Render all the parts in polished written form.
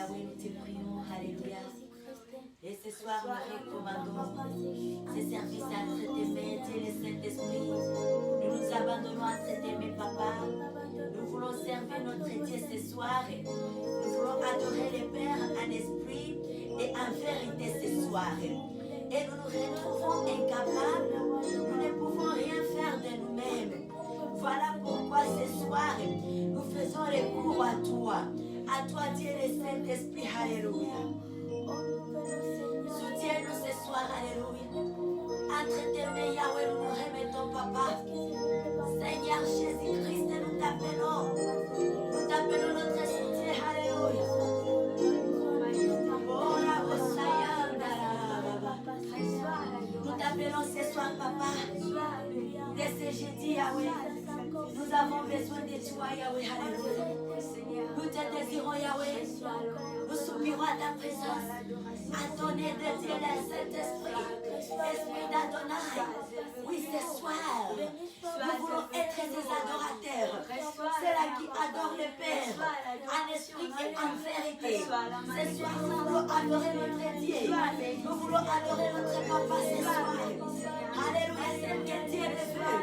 Yahweh, nous te prions. Alléluia. Et ce soir, nous recommandons ces services à notre aimé, Dieu le Saint-Esprit. Nous nous abandonnons à cet aimé Papa. Nous voulons servir notre Dieu ce soir. Nous voulons adorer le Père en esprit et en vérité ce soir. Et nous nous retrouvons incapables. Nous ne pouvons rien faire de nous-mêmes. Voilà pourquoi ce soir, nous faisons recours à toi. À toi, Dieu le Saint-Esprit. Alléluia. Soutiens-nous ce soir, alléluia. Entre tes mains, Yahweh, nous nous remettons, Papa. Seigneur Jésus-Christ, nous t'appelons. Nous t'appelons notre soutien, alléluia. Oh, la nous t'appelons ce soir, Papa. Dès ce jeudi, Yahweh, nous avons besoin de toi, Yahweh, alléluia. Nous te désirons, Yahweh. Nous soupirons à ta présence. À ton aide, Dieu, le Saint-Esprit. Esprit d'Adonai. Oui, ce soir, nous voulons être des adorateurs. Ceux-là qui adorent le Père en esprit et en vérité. Ce soir, nous voulons adorer notre Dieu. Nous voulons adorer notre Papa ce soir. Alléluia, tel que Dieu le veut,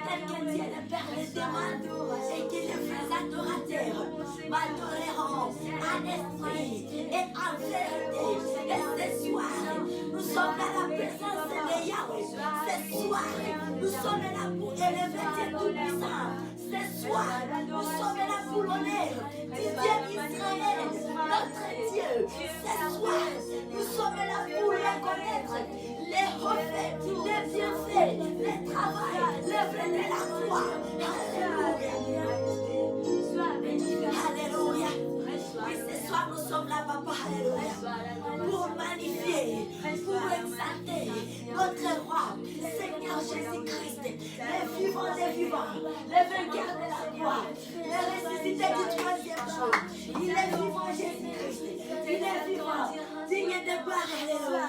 tel que Dieu le Père le demande, et qu'il les fait adorateurs. M'adoreront en esprit et en vérité. Et ce soir, nous sommes dans la présence de Yahweh. Ce soir, nous sommes là pour élever Dieu Tout-Puissant. Ce soir, nous sommes là pour l'honneur du Dieu d'Israël, notre Dieu. Ce soir, nous sommes là pour reconnaître les refaits, les bienfaits, les travail, l'œuvre de la croix. Alléluia. Alléluia. Oui, ce soir, nous sommes là, Papa. Alléluia. Pour magnifier, pour exalter notre roi, Seigneur Jésus-Christ, le vivant des vivants, le vainqueur de la croix, le ressuscité du troisième jour. Il est vivant, Jésus-Christ. Il est vivant, digne de gloire. Alléluia.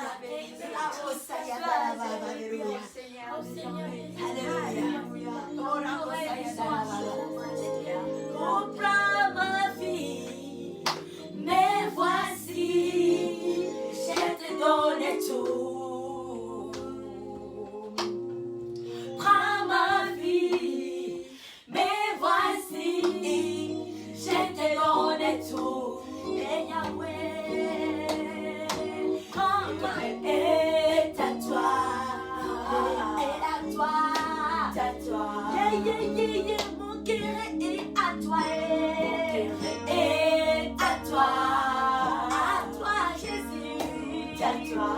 Alléluia. Comprends ma vie, mais voici, je te donne tout. Prends ma vie, mais voici, je te donne tout. Et Yahweh, prends-moi et à toi, et à toi, mon cœur est à toi, et à toi, Jésus, à toi,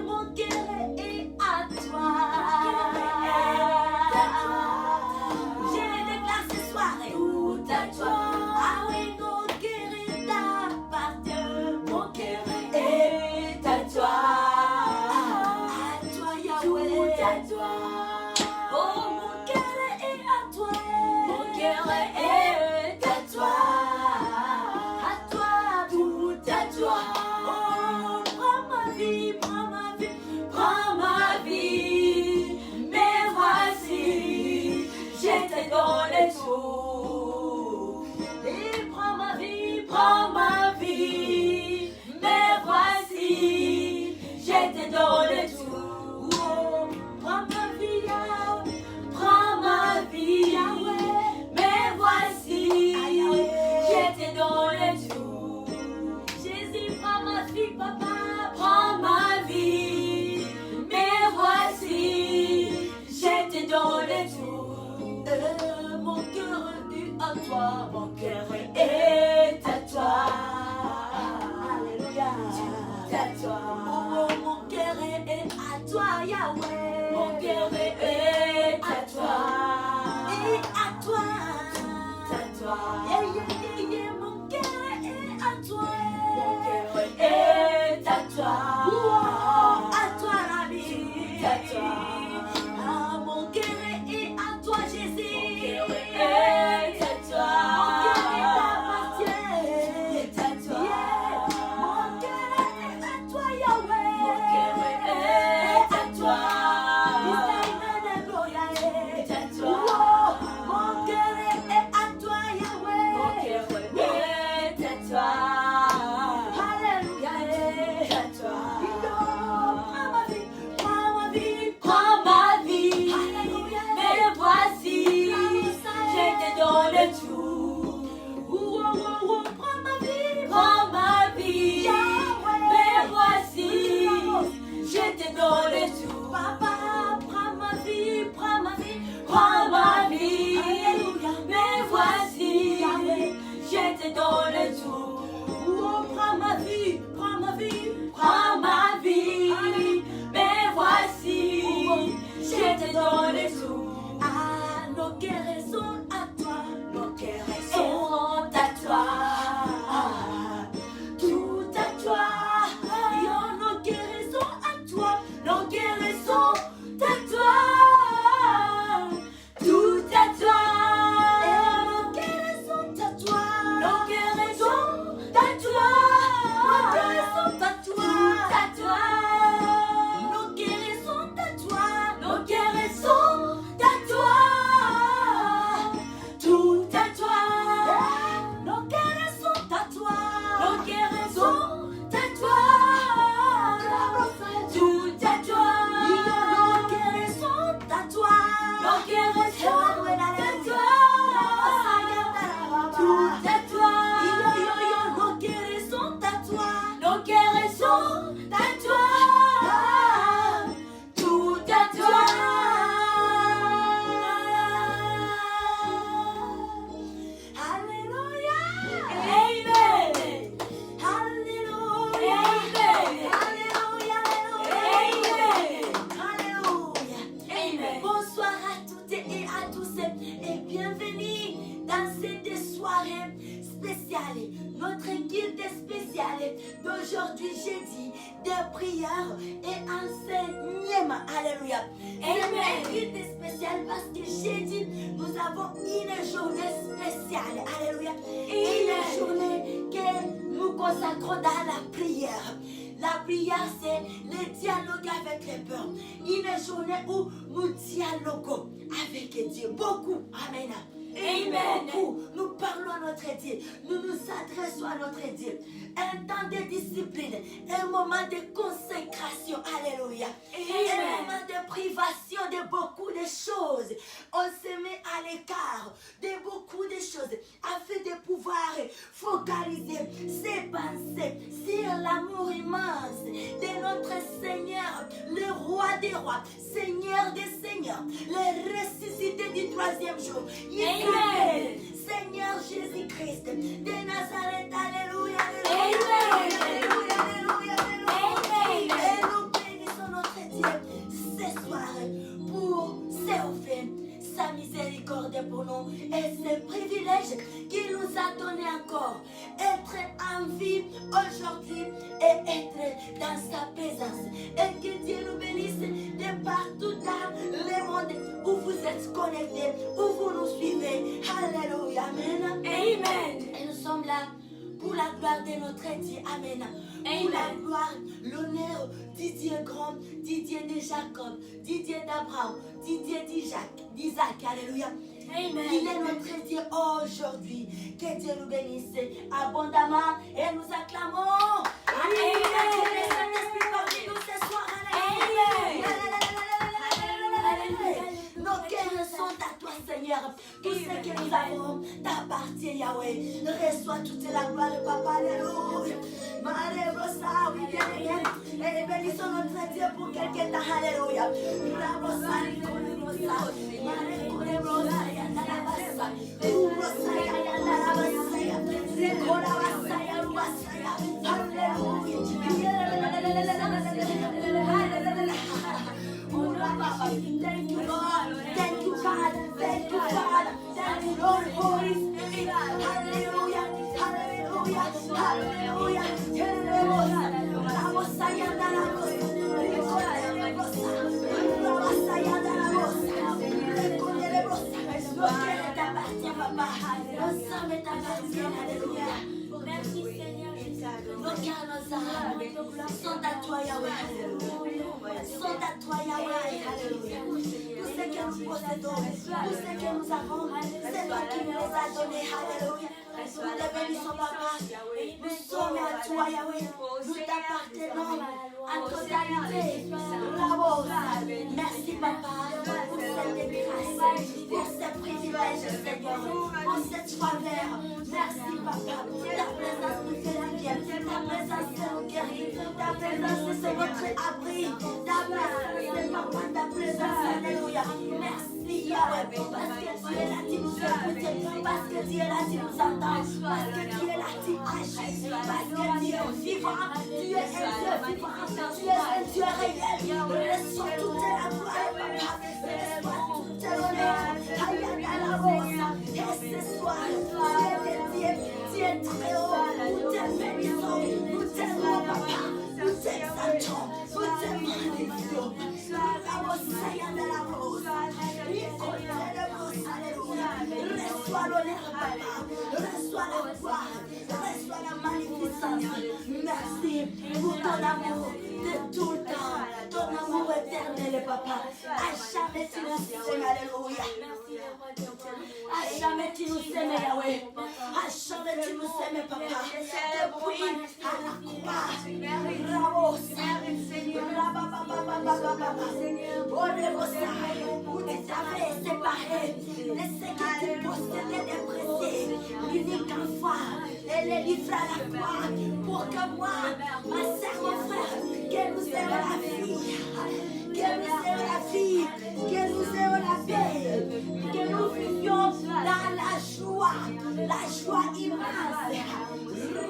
mon cœur est à toi. Je le déclare ce soir, tout à toi. Ah oui, mon cœur est à partir, mon cœur est à toi. À toi, Yahweh, à toi. Oh, mon cœur est à toi. Mon cœur est à toi. À toi, tout à toi. Oh, prends ma vie, prends ma vie, prends ma vie. Mais voici, je te donne tout. Et prends ma vie, mais voici, je te donne tout. Oh, prends ma vie, nos guérisons à toi, nos guérisons à toi. Tout à toi, yo, nos guérisons à toi, nos guérisons à toi. Tout à toi, nos guérisons à toi, nos guérisons à toi, nos guérisons à toi, tout à toi, nos guérisons à toi, nos guérisons à toi, tout à toi, nos guérisons à toi, nos guérisons à toi, tout à toi, nos guérisons à toi, nos guérisons à toi, tout à toi, nos guérisons à toi, nos guérisons à toi, tout à toi. Alléluia. Amen. Alléluia. Amen. Alléluia. Alléluia. Amen. Bonsoir à toutes et à tous et bienvenue dans cette soirée spéciale, notre guide spécial d'aujourd'hui jeudi de prière et enseignement. Alléluia. Amen. Guide spécial parce que jeudi nous avons une journée spéciale. Alléluia. Une journée que nous consacrons dans la prière. La prière, c'est le dialogue avec les peurs. Une journée où nous dialoguons avec Dieu. Beaucoup. Amen. Amen. Beaucoup. Nous parlons à notre Dieu. Nous nous adressons à notre Dieu. Un temps de discipline. Un moment de consécration. Alléluia. Un moment de privation de beaucoup de choses. On se met à l'écart de beaucoup de choses afin de pouvoir focaliser ses pensées sur l'amour immense de notre Seigneur, le roi des rois, Seigneur des seigneurs, le ressuscité du troisième jour. Amen. Seigneur Jésus-Christ de Nazareth. Alléluia. Alléluia. Alléluia. Alléluia. Et nous bénissons notre Dieu ce soir pour s'offrir sa miséricorde pour nous et ce privilège qu'il nous a donné encore. Être en vie aujourd'hui et être dans sa présence. Et que Dieu nous bénisse de partout dans le monde où vous êtes connectés, où vous nous suivez. Alléluia. Amen. Amen. Et nous sommes là pour la gloire de notre Dieu. Amen. Pour la gloire, l'honneur du Dieu grand, du Dieu de Jacob, du Dieu d'Abraham, du Dieu d'Isaac. Alléluia. Amen. Il est notre Dieu aujourd'hui. Que Dieu nous bénisse abondamment et nous acclamons. Amen. Que le Saint-Esprit parmi nous ce soir. Amen. Nos cœurs sont à toi, Seigneur. Tout ce que nous avons t'appartient, Yahweh. Reçois toute la gloire, Papa. Alléluia. Et bénissons notre Dieu pour quelque temps. Alléluia. Thank you, Lord. Thank you, God. Thank you, Father. Thank you, Lord. Holy Spirit. Hallelujah. Hallelujah. Hallelujah. Merci Seigneur. Nos cœurs, nos âmes sont à toi, Yahweh. Sont à toi, Yahweh. Alléluia. Tout ce que nous possédons, tout ce que nous avons, c'est toi qui nous les as donnés. Alléluia. Nous te bénissons, Papa. Nous sommes à toi, Yahweh. Nous t'appartenons en totalité. Bravo. Merci, Papa, pour cette grâce, pour ce privilège, Seigneur, pour cette faveur. Merci, Papa. Ta présence nous fait la bien. Ta présence nous guérit. Ta présence, c'est notre abri. Ta présence, Papa, ta présence. Alléluia. Merci, Yahweh. Parce que tu es là, tu nous écoutes. Parce que tu es là, tu nous entends. Parce que tu es là, tu agis. Parce que tu es vivant. Tu es un Dieu vivant. Tu es un Dieu réel. Reçois toute la gloire, Papa. Reçois toute l'honneur. Reçois la gloire. Reçois la magnificence. Merci pour ton amour de tout le temps. Ton amour éternel, Papa. À jamais tu nous aimes. Alléluia. À jamais tu nous aimes, Yahweh. À jamais tu nous aimes, Papa. Depuis à la croix. Bravo, Seigneur. Où tu t'avais séparé de ce que tu possédais des précieux, l'unique enfant, et les livres à la croix, pour que moi, ma sœur, mon frère, que nous ayons la vie, que nous ayons la vie, que nous ayons la paix, que nous vivions dans la joie immense.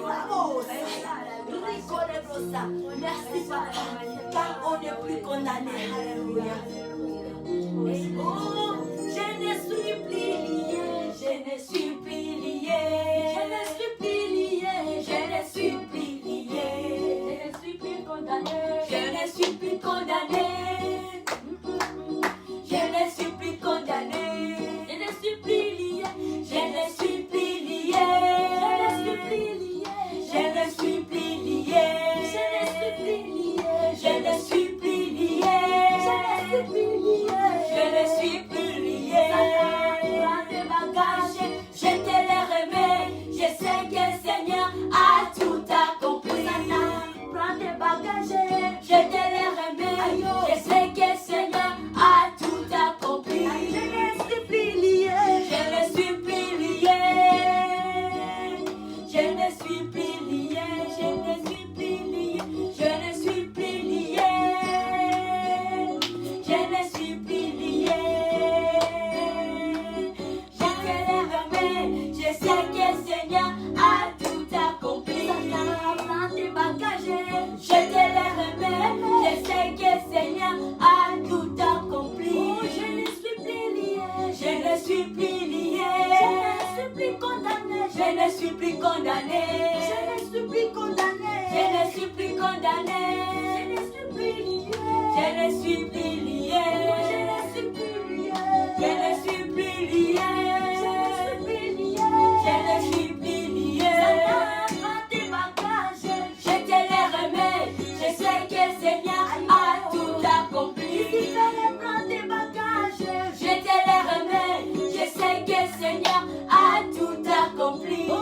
Bravo, merci Papa, car on n'est plus condamné. Alléluia. Oh, je ne suis plus lié, je ne suis plus lié, je ne suis plus lié, je ne suis plus lié, je ne suis plus condamné, je ne suis plus condamné, je ne suis plus condamné, je ne suis plus lié, je ne suis plus lié, je ne suis plus lié, je ne suis plus lié, je ne suis plus lié, je ne suis plus lié. Je ne suis plus lié. Prends tes bagages, je te les remets. Je sais que le Seigneur a tout accompli. Prends tes bagages, je te les remets. Je sais que le Seigneur a tout accompli. Je ne suis plus lié. Je ne suis plus lié. Je ne suis plus lié. Je ne suis plus lié. Je ne suis plus lié. Je ne suis plus lié. Je te les remets. Je sais que le Seigneur a tout accompli. Prends tes bagages. Je te les remets. Je sais que le Seigneur a tout accompli. Oh, je ne suis plus lié. Je ne suis plus lié. Je ne suis plus condamné. Je ne suis plus condamné. Je ne suis plus condamné. Je ne suis plus condamné. Je ne suis plus lié. Je ne suis plus lié. Je ne suis plus lié. Je ne suis plus lié. Je ne suis plus lié. Prends tes bagages. Je te les remets. Je sais que le Seigneur a tout accompli. Prends tes bagages. Je te les remets. Je sais que le Seigneur a tout accompli. Oh,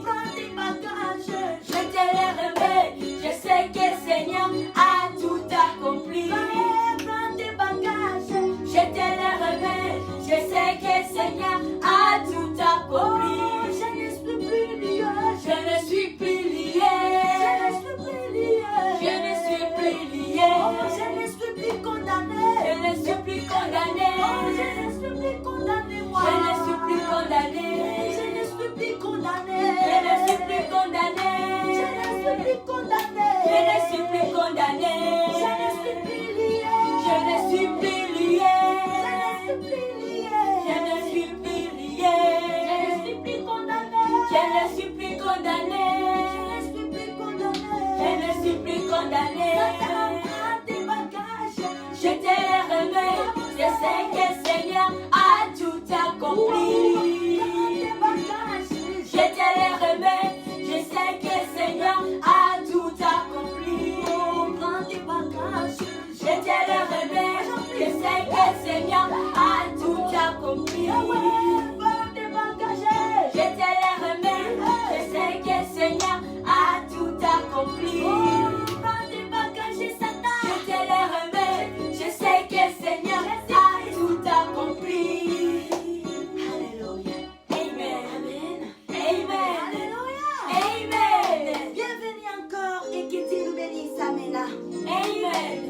prends tes bagages. Je te les remets. Je sais que le Seigneur a tout accompli. Prends tes bagages. Je te les remets. Je sais que le Seigneur a tout accompli. Oh, je ne suis plus lié. Je ne suis plus lié. Je ne suis plus lié. Je ne suis plus lié. Oh, je ne suis plus condamné. Je ne suis plus condamné. Oh, je ne suis plus condamné. Moi. Je ne suis plus condamné. Je ne suis plus condamné. Je ne suis plus condamné. Je ne suis plus condamné. Je ne suis plus condamné. Je ne suis plus lié. Je ne suis plus lié. Je ne suis plus lié. Je ne suis plus lié. Je ne suis plus condamné. Je ne suis plus condamné. Je ne suis plus condamné. Je ne suis plus condamné. Prends tes bagages. Je te les remets. Je sais que le Seigneur a tout accompli. Prends tes bagages. Je te les remets. Je sais que le Seigneur a tout accompli. Prends tes bagages. Je te les remets. Je sais que le Seigneur a tout accompli. Prends tes bagages. Je te les remets. Je sais que le Seigneur a tout accompli. Prends tes bagages, Satan. Je te les remets. Je sais que le Seigneur a tout accompli. Alléluia. Amen. Amen. Amen. Alléluia. Amen. Bienvenue encore et que Dieu nous bénisse. Amen. Amen.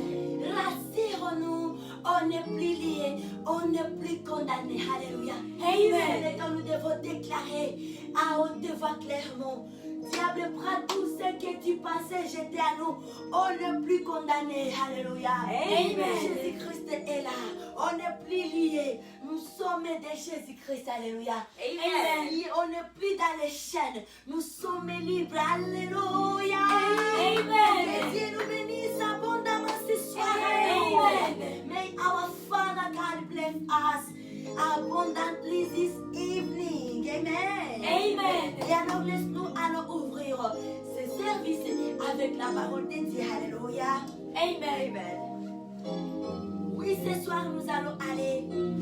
Rassure-nous. On n'est plus liés. On n'est plus condamnés. Alléluia. Amen. Et quand nous devons déclarer à haute voix clairement. Diable, prends tout ce que tu pensais jeter à nous. On n'est plus condamnés. Alléluia. Amen. Jésus-Christ est là. On n'est plus liés. Nous sommes de Jésus-Christ. Alléluia. Amen. On n'est plus dans les chaînes. Nous sommes libres. Alléluia. Amen. Que Dieu nous bénisse abondamment ce soir. Amen. May our Father God bless us abundantly this evening. Amen. Amen. Et alors laisse-nous alors ouvrir ce service avec la parole de Dieu. Alléluia. Amen. Oui, ce soir nous allons aller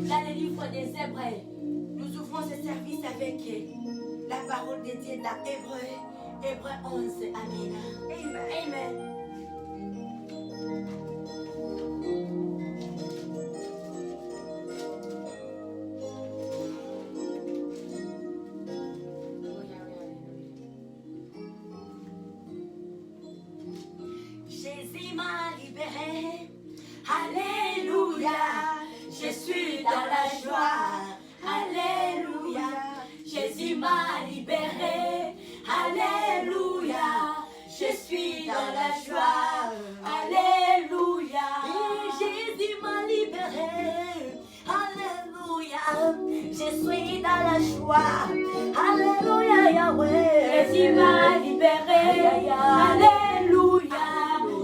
dans le livre des Hébreux. Nous ouvrons ce service avec la parole de Dieu dans Hébreux 11. Amen. Amen. Amen. Jésus m'a libéré. Alléluia. Je suis dans la joie. Alléluia. Jésus m'a libéré. Alléluia. Je suis dans la joie. Alléluia. Jésus m'a libéré. Alléluia. Je suis dans la joie. Alléluia, Yahweh. Jésus m'a libéré. Alléluia.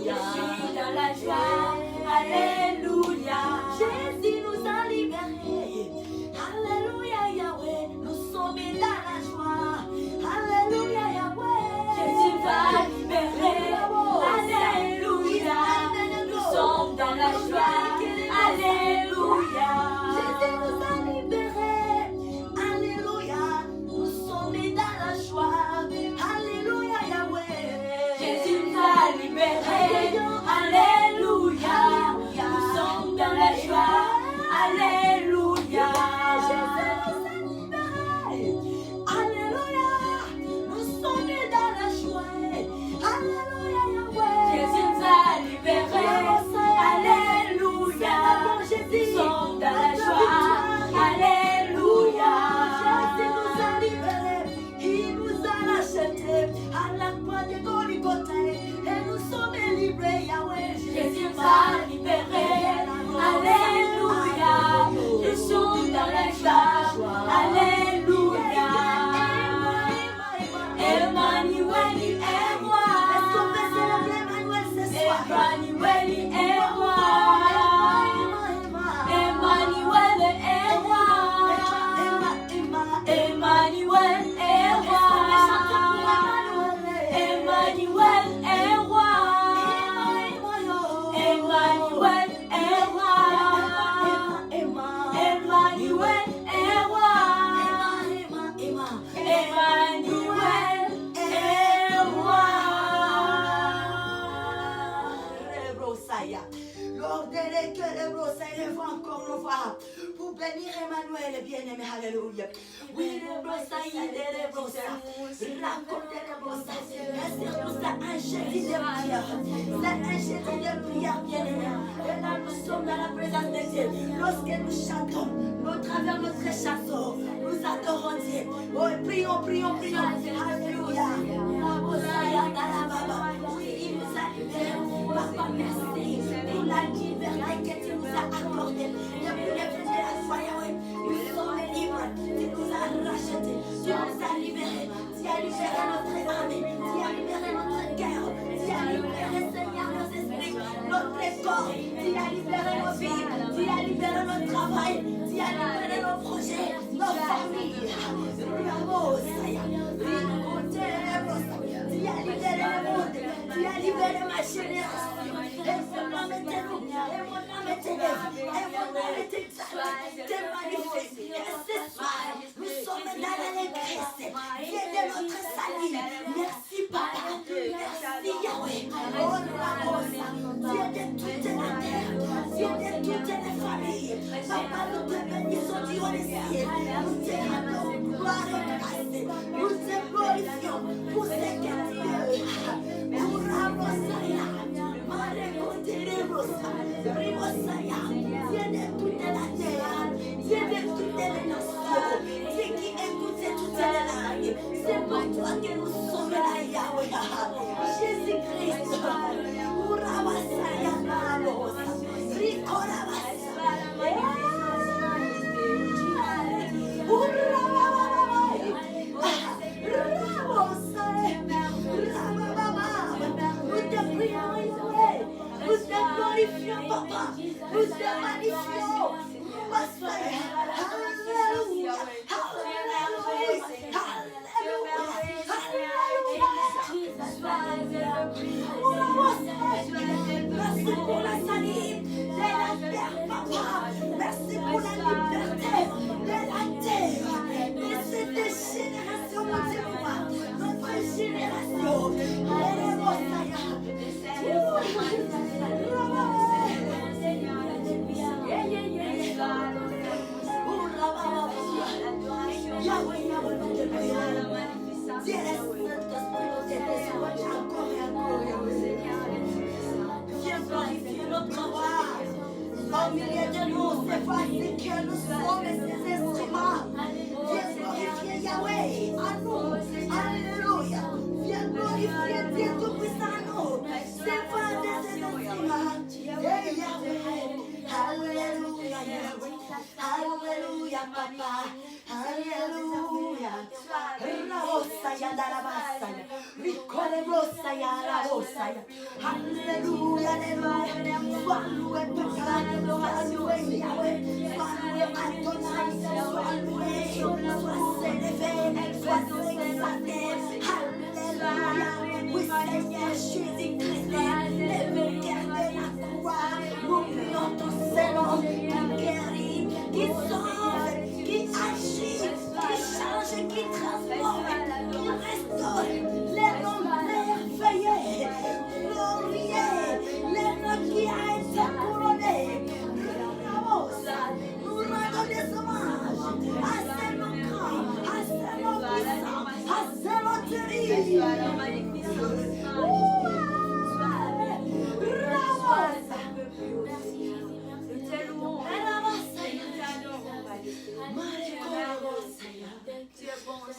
Je suis dans la joie. Alléluia. Jésus nous a libérés. Alléluia, Yahweh. Nous sommes dans la joie. Alléluia, Yahweh. Jésus va libérer. Alléluia. Nous sommes dans la joie. Alléluia. Jésus nous a libérés. Alléluia. Nous sommes dans la joie. Alléluia, Yahweh. Jésus va libérer. Alléluia. Nous sommes dans la joie. Alléluia. Alléluia, nous sommes dans la joie. Alléluia, Yahweh. Jésus t'a libéré. Alléluia. Nous sommes dans la joie. Alléluia. Jésus nous a libérés. Il nous a rachetés à la croix de Golgotha. Et nous sommes libres, Yahweh. Jésus t'a libéré. Alléluia. Nous sommes dans la joie. Alléluia. Emmanuel est roi. Est-ce qu'on peut célébrer Emmanuel ce soir? Emmanuel est roi. Emmanuel est roi. Emmanuel est roi. Emmanuel est roi. Emmanuel est roi. Emmanuel est roi. Emmanuel est roi. L'ordre que les brossés lèvent encore nos voix pour bénir Emmanuel, bien-aimé, alléluia. Oui, les brossés, les brossés, racontez les brossés, et surtout ça, un jeudi de prière, c'est un jeudi de prière, bien-aimé. Et là, nous sommes dans la présence de Dieu. Lorsque nous chantons, nous travers notre chanson, nous adorons Dieu. Oh, prions, prions, prions, alléluia. La brossaya, la baba, oui, il nous a libérés. Papa, merci pour la liberté que tu nous as accordée. Depuis le plus de la foi, Yahweh, nous sommes libres. Tu nous as rachetés. Tu nous as libérés. Tu as libéré notre âme. Tu as libéré notre cœur. Tu as libéré, Seigneur, nos esprits, notre corps. Tu as libéré nos vies. Tu as libéré notre travail. Tu as libéré nos projets, nos familles. Tu as libéré le monde. Tu as libéré ma génération. Et mon âme est élevée. Et mon âme est élevée. Et mon âme est exaltée. T'es magnifique. Et ce soir, nous sommes dans l'allégresse. Viens de notre salut. Merci, Papa. Merci, Yahweh. Oh, Rabosa. Viens de toute la terre. Viens de toutes les familles. Papa, nous te bénissons, Dieu des cieux. Nous te rendons gloire et grâce. Nous te glorifions pour ce que tu es. Pour Rabosa. Viens de toute la terre, viens de toutes les nations, c'est qui écoute toutes les langues. C'est pour toi que nous sommes là, Yahweh. Jésus-Christ, Urabasaya Nalos, Rikorabasa, Urabababay, Rabosay, Rabababa. Nous te prions, Yahweh. Nous te glorifions, Papa. Nous te magnifions. Masaya. Dieu est Saint-Esprit, nous te désirons encore et encore, Yahweh. Viens glorifier notre roi. Au milieu de nous, c'est facile que nous sommes ces instruments. Viens glorifier Yahweh à nous. Alléluia. Viens glorifier Dieu Tout-Puissant à nous. C'est pas des instruments. Hey Yahweh. Alléluia Yahweh. Alléluia Papa. Alléluia. Rabosaya darabasaya. Rikolebosaya rabosaya. Alléluia. Alléluia. Sois loué Papa. Sois loué Yahweh. Sois loué Adonai. Sois loué. Sois élevé. Sois exalté. Alléluia. Oui Seigneur Jésus-Christ. Le vainqueur de la croix. Nous prions ton Saint-Nom qui guérit, qui sauve, qui agit, qui change, qui transforme, qui restaure. Les noms merveilleux, glorieux, les noms qui a été couronné. Nous rendons des hommages à ces noms grands, à ces noms puissants, à ces noms terribles.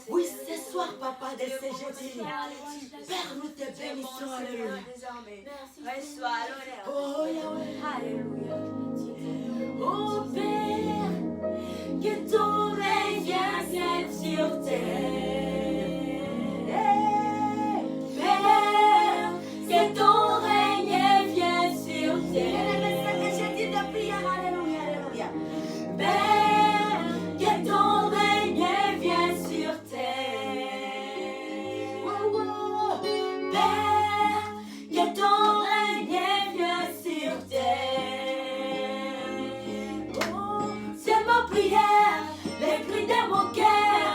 Oui, ce soir, Papa, de ce jeudi, Père, nous te bénissons, alléluia. Oh, Yahweh. Oh, Père, que ton règne vienne sur terre. Père, que ton règne vienne sur terre. Le jeudi de prière, alléluia, alléluia. Père, que ton règne vienne sur terre. Oh, oh. Père, que ton règne vienne sur terre. Oh, c'est ma prière, les cris de mon cœur.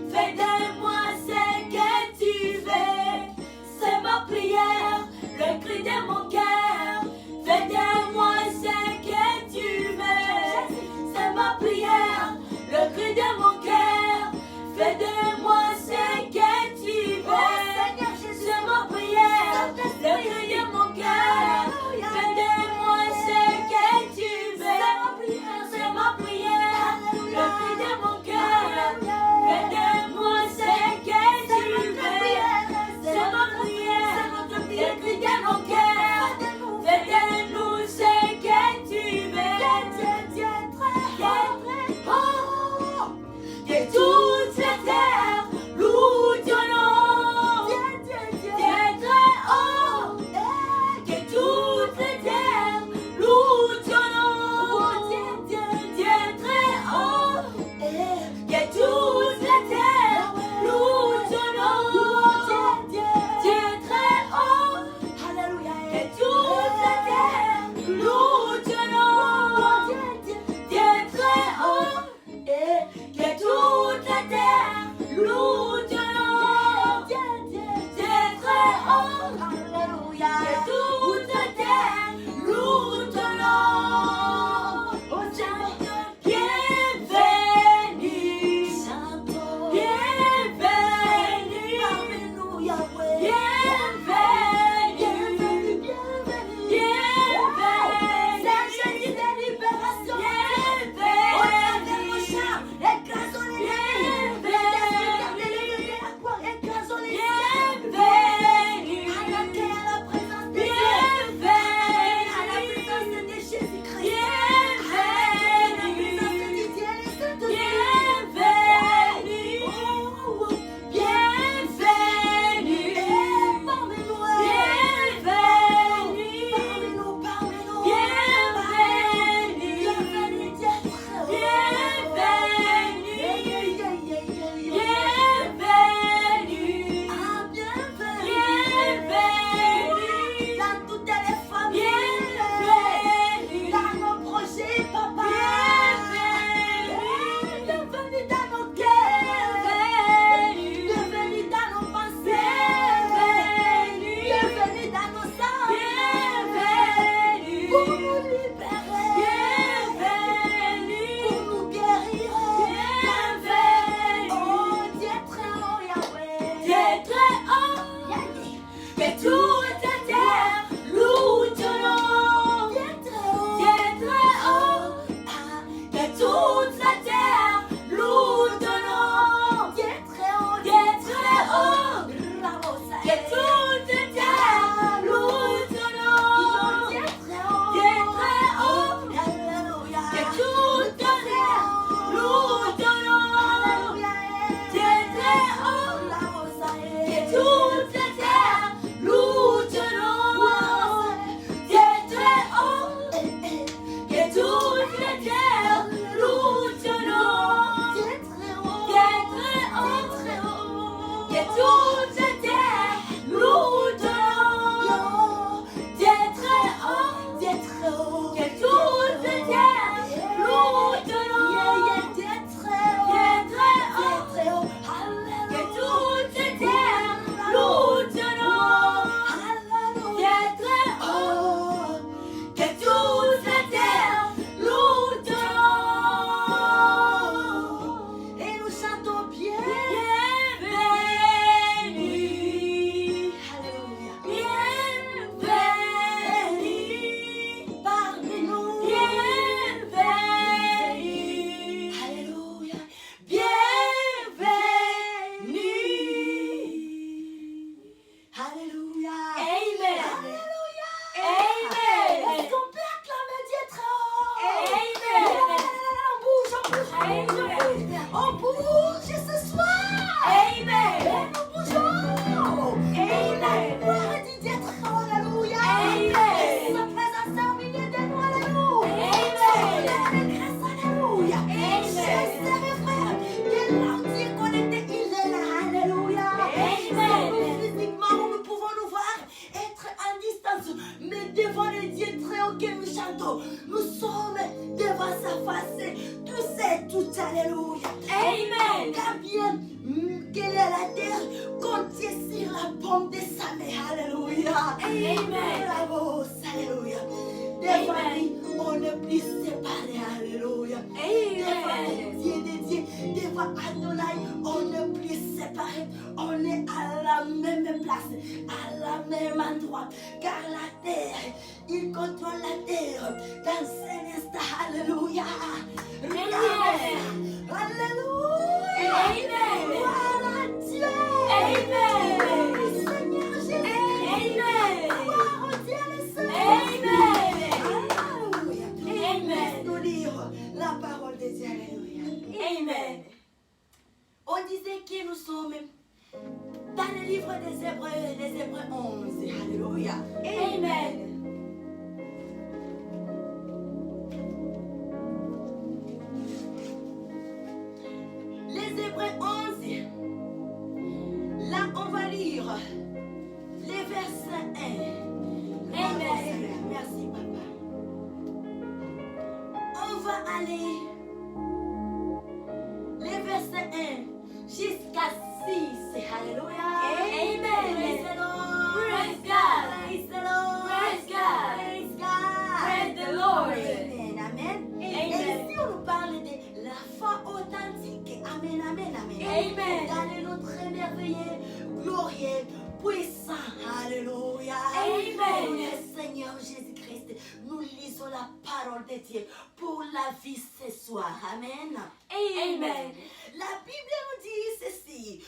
Fais de moi ce que tu veux. C'est ma prière, le cri de mon cœur. Fais de moi ce que tu veux. C'est ma prière, le cri de mon cœur. Fais de moi ce que tu veux. C'est ma prière, le cri de mon cœur. Fais de moi ce que tu veux. C'est ma prière, le cri de mon cœur. On bouge ce soir. Amen. Et nous bougeons. Et la gloire du Dieu très alléluia. Et sa présence est au milieu de nous, alléluia. Et grâce, alléluia. Chers et frères, de l'entier connecté, il est là, alléluia. Nous physiquement, nous pouvons nous voir être en distance, mais devant le Dieu très haut que nous chantons, nous sommes devant sa face, tous et toutes, alléluia. Amen. Car bien quelle est la terre contient sur la paume de sa main, alléluia. Amen. Bravo, alléluia. Devant lui, on ne peut séparer, alléluia. Devant le Dieu des dieux, devant Adonai, on ne peut séparer. On est à la même place, à la même endroit. Car la terre, il contrôle la terre dans un instant, alléluia. Alléluia. Gloire à Dieu. Seigneur Jésus. Gloire au Dieu le Saint. Alléluia. Laisse-nous lire la parole de Dieu. Alléluia. On disait que nous sommes dans le livre des Hébreux, les Hébreux 11. Alléluia. Amen. Les Hébreux 11. Là, on va lire les versets 1. Amen. Merci, papa. On va aller les versets 1 jusqu'à 6. Alléluia. Amen. Praise the Lord. Praise God. Praise the Lord. Praise God. Praise God. Praise the Lord. Amen. Amen. Et ici, on nous parle de la foi authentique. Amen. Amen. Amen. Amen. Dans le nom très merveilleux, glorieux, puissant. Alléluia. Amen. Pour le Seigneur Jésus-Christ, nous lisons la parole de Dieu pour la vie ce soir. Amen. Amen. La Bible nous dit ceci.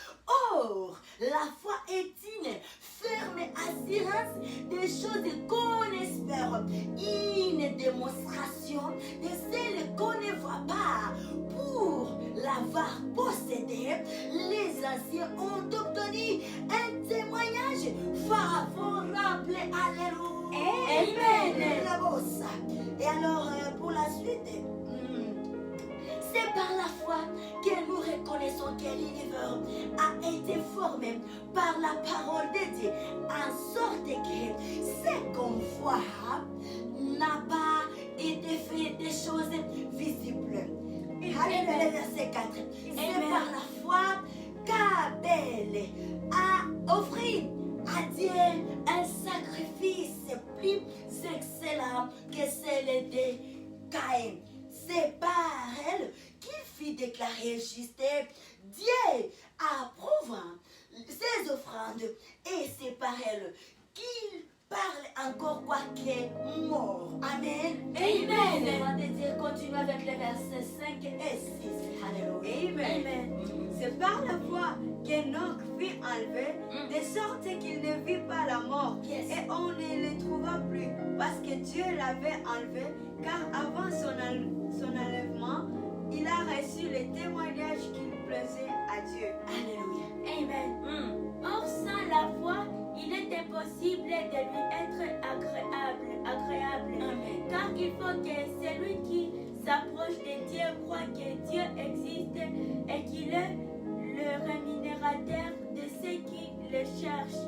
Or, la foi est une ferme assurance des choses qu'on espère, une démonstration de celles qu'on ne voit pas. Pour l'avoir possédé, les anciens ont obtenu un témoignage favorable. Alléluia. Amen. La bosse. Et alors, pour la suite, c'est par la foi que nous reconnaissons que l'univers a été formé par la parole de Dieu, en sorte que ce qu'on voit n'a pas été fait des choses visibles. Alléluia, verset 4. C'est par la foi qu'Abel a offert à Dieu un sacrifice plus excellent que celle de Caïn. C'est par elle qu'il fut déclaré juste. Dieu approuvant ses offrandes, et c'est par elle qu'il parle encore quoique mort. Amen. Amen. Continue avec les versets 5 et 6. Alléluia. Amen. C'est par la foi qu'Enoch fut enlevé, de sorte qu'il ne vit pas la mort. Yes. Et on ne le trouva plus, parce que Dieu l'avait enlevé, car avant son enlèvement, il a reçu le témoignage qu'il plaisait à Dieu. Alléluia. Amen. Or, sans la foi, il est impossible de lui être agréable. Amen. Car il faut que celui qui s'approche de Dieu croit que Dieu existe et qu'il est le rémunérateur de ceux qui le cherchent.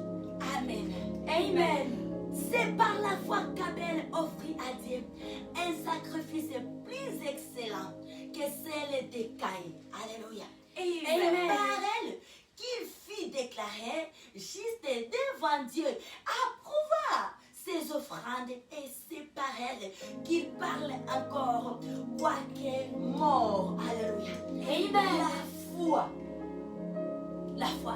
Amen. Amen. C'est par la foi qu'Abel offrit à Dieu un sacrifice plus excellent que celle de Caïn. Alléluia. C'est par elle qu'il fut déclaré juste devant Dieu, approuva ses offrandes, et c'est par elle qu'il parle encore quoique mort. Alléluia. Amen. La foi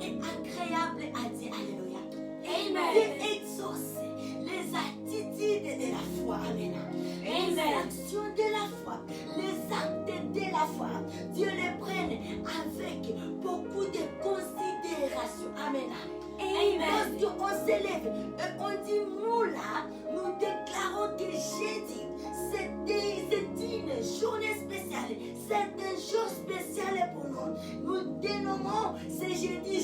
est agréable à Dieu. Alléluia. Amen. Dieu exauce les attitudes de la foi. Amen. Les actions de la foi, les actes de la foi, Dieu les prenne avec beaucoup de considération. génération. Amen. Amen. Lorsqu'on s'élève et on dit nous là, nous déclarons que jeudi, c'est une journée spéciale. C'est un jour spécial pour nous. Nous dénommons ce jeudi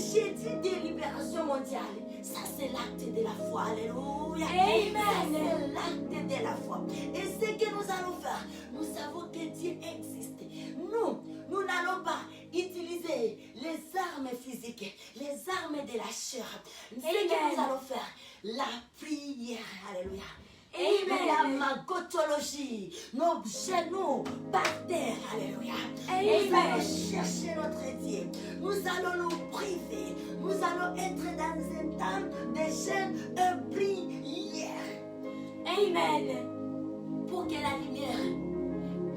de libération mondiale. Ça, c'est l'acte de la foi. Alléluia. Amen. Ça, c'est l'acte de la foi. Et ce que nous allons faire, nous savons que Dieu existe. Nous n'allons pas utiliser les armes physiques, les armes de la chair. Ce que nous allons faire, la prière. Alléluia. La magotologie, nos genoux par terre, alléluia. Nous allons chercher notre Dieu. Nous allons nous priver. Nous allons être dans un temps de jeûne et prière. Amen. Pour que la lumière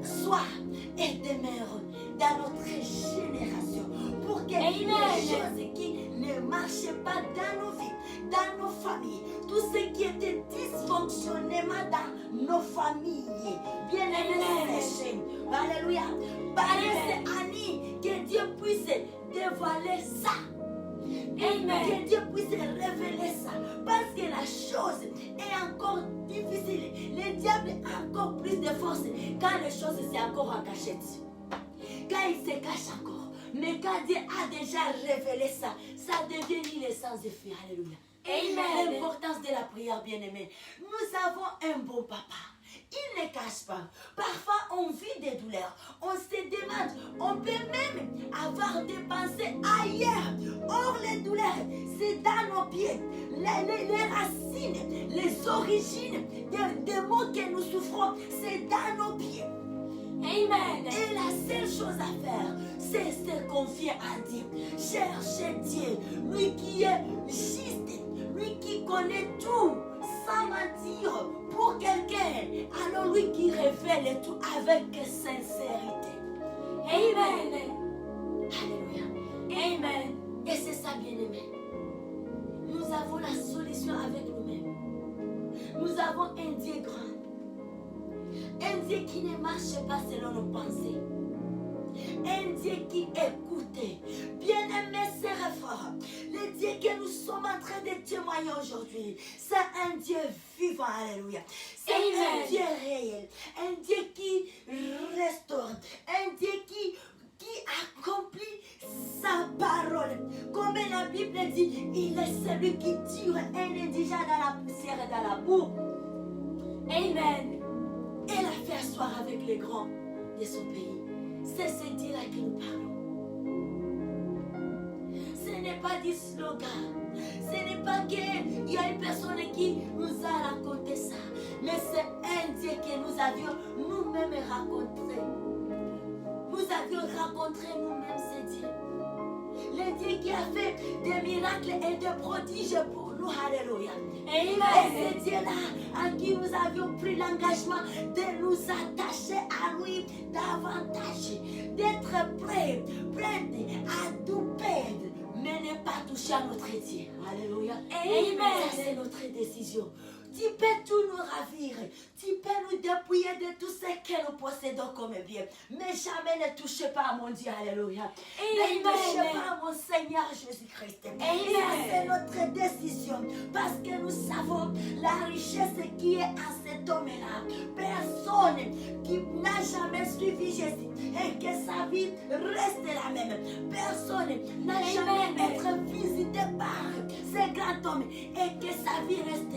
soit et demeure dans notre génération. Pour que les choses qui ne marchaient pas dans nos vies, dans nos familles, tout ce qui était dysfonctionnement dans nos familles, bien aimés, sèche. Alléluia. Paresse Annie, que Dieu puisse dévoiler ça. Amen. Que Dieu puisse révéler ça. Parce que la chose est encore difficile. Le diable a encore plus de force quand les choses sont encore en cachette. Quand il se cache encore. Mais quand Dieu a déjà révélé ça, ça devient il sans effet. Alléluia. Amen. L'importance de la prière, bien-aimée. Nous avons un bon papa. Il ne cache pas. Parfois, on vit des douleurs. On se demande. On peut même avoir des pensées ailleurs. Or, les douleurs, c'est dans nos pieds. Les racines, les origines des maux que nous souffrons, c'est dans nos pieds. Amen. Et la seule chose à faire, c'est se confier à Dieu. Chercher Dieu, lui qui est juste, lui qui connaît tout, sans mentir pour quelqu'un. Alors lui qui révèle tout avec sincérité. Amen. Alléluia. Amen. Et c'est ça, bien-aimé. Nous avons la solution avec nous-mêmes. Nous avons un Dieu grand. Un Dieu qui ne marche pas selon nos pensées. Un Dieu qui écoute. Bien-aimé, sœurs et frères, le Dieu que nous sommes en train de témoigner aujourd'hui, c'est un Dieu vivant, alléluia. C'est un Dieu réel, un Dieu qui restaure, un Dieu qui accomplit sa parole. Comme la Bible dit, il est celui qui tire un indigent dans la poussière et dans la boue. Amen. Et la faire asseoir avec les grands de son pays. C'est ce Dieu-là que nous parlons. Ce n'est pas des slogans. Ce n'est pas qu'il y a une personne qui nous a raconté ça. Mais c'est un Dieu que nous avions nous-mêmes rencontré. Nous avions rencontré nous-mêmes ce Dieu. Le Dieu qui a fait des miracles et des prodiges pour nous. Alléluia. Et ce Dieu-là, en qui nous avions pris l'engagement de nous attacher à lui davantage, d'être prêts à tout perdre, mais ne pas toucher à notre Dieu. Alléluia. Amen. Ça, c'est notre décision. Tu peux tout nous ravir. Tu peux nous dépouiller de tout ce que nous possédons comme bien. Mais jamais ne touchez pas à mon Dieu. Alléluia. Ne touchez pas à mon Seigneur Jésus-Christ. C'est notre décision. Parce que nous savons la richesse qui est à cet homme-là. Personne qui n'a jamais suivi Jésus et que sa vie reste la même. Personne n'a jamais été visité par ce grand homme et que sa vie reste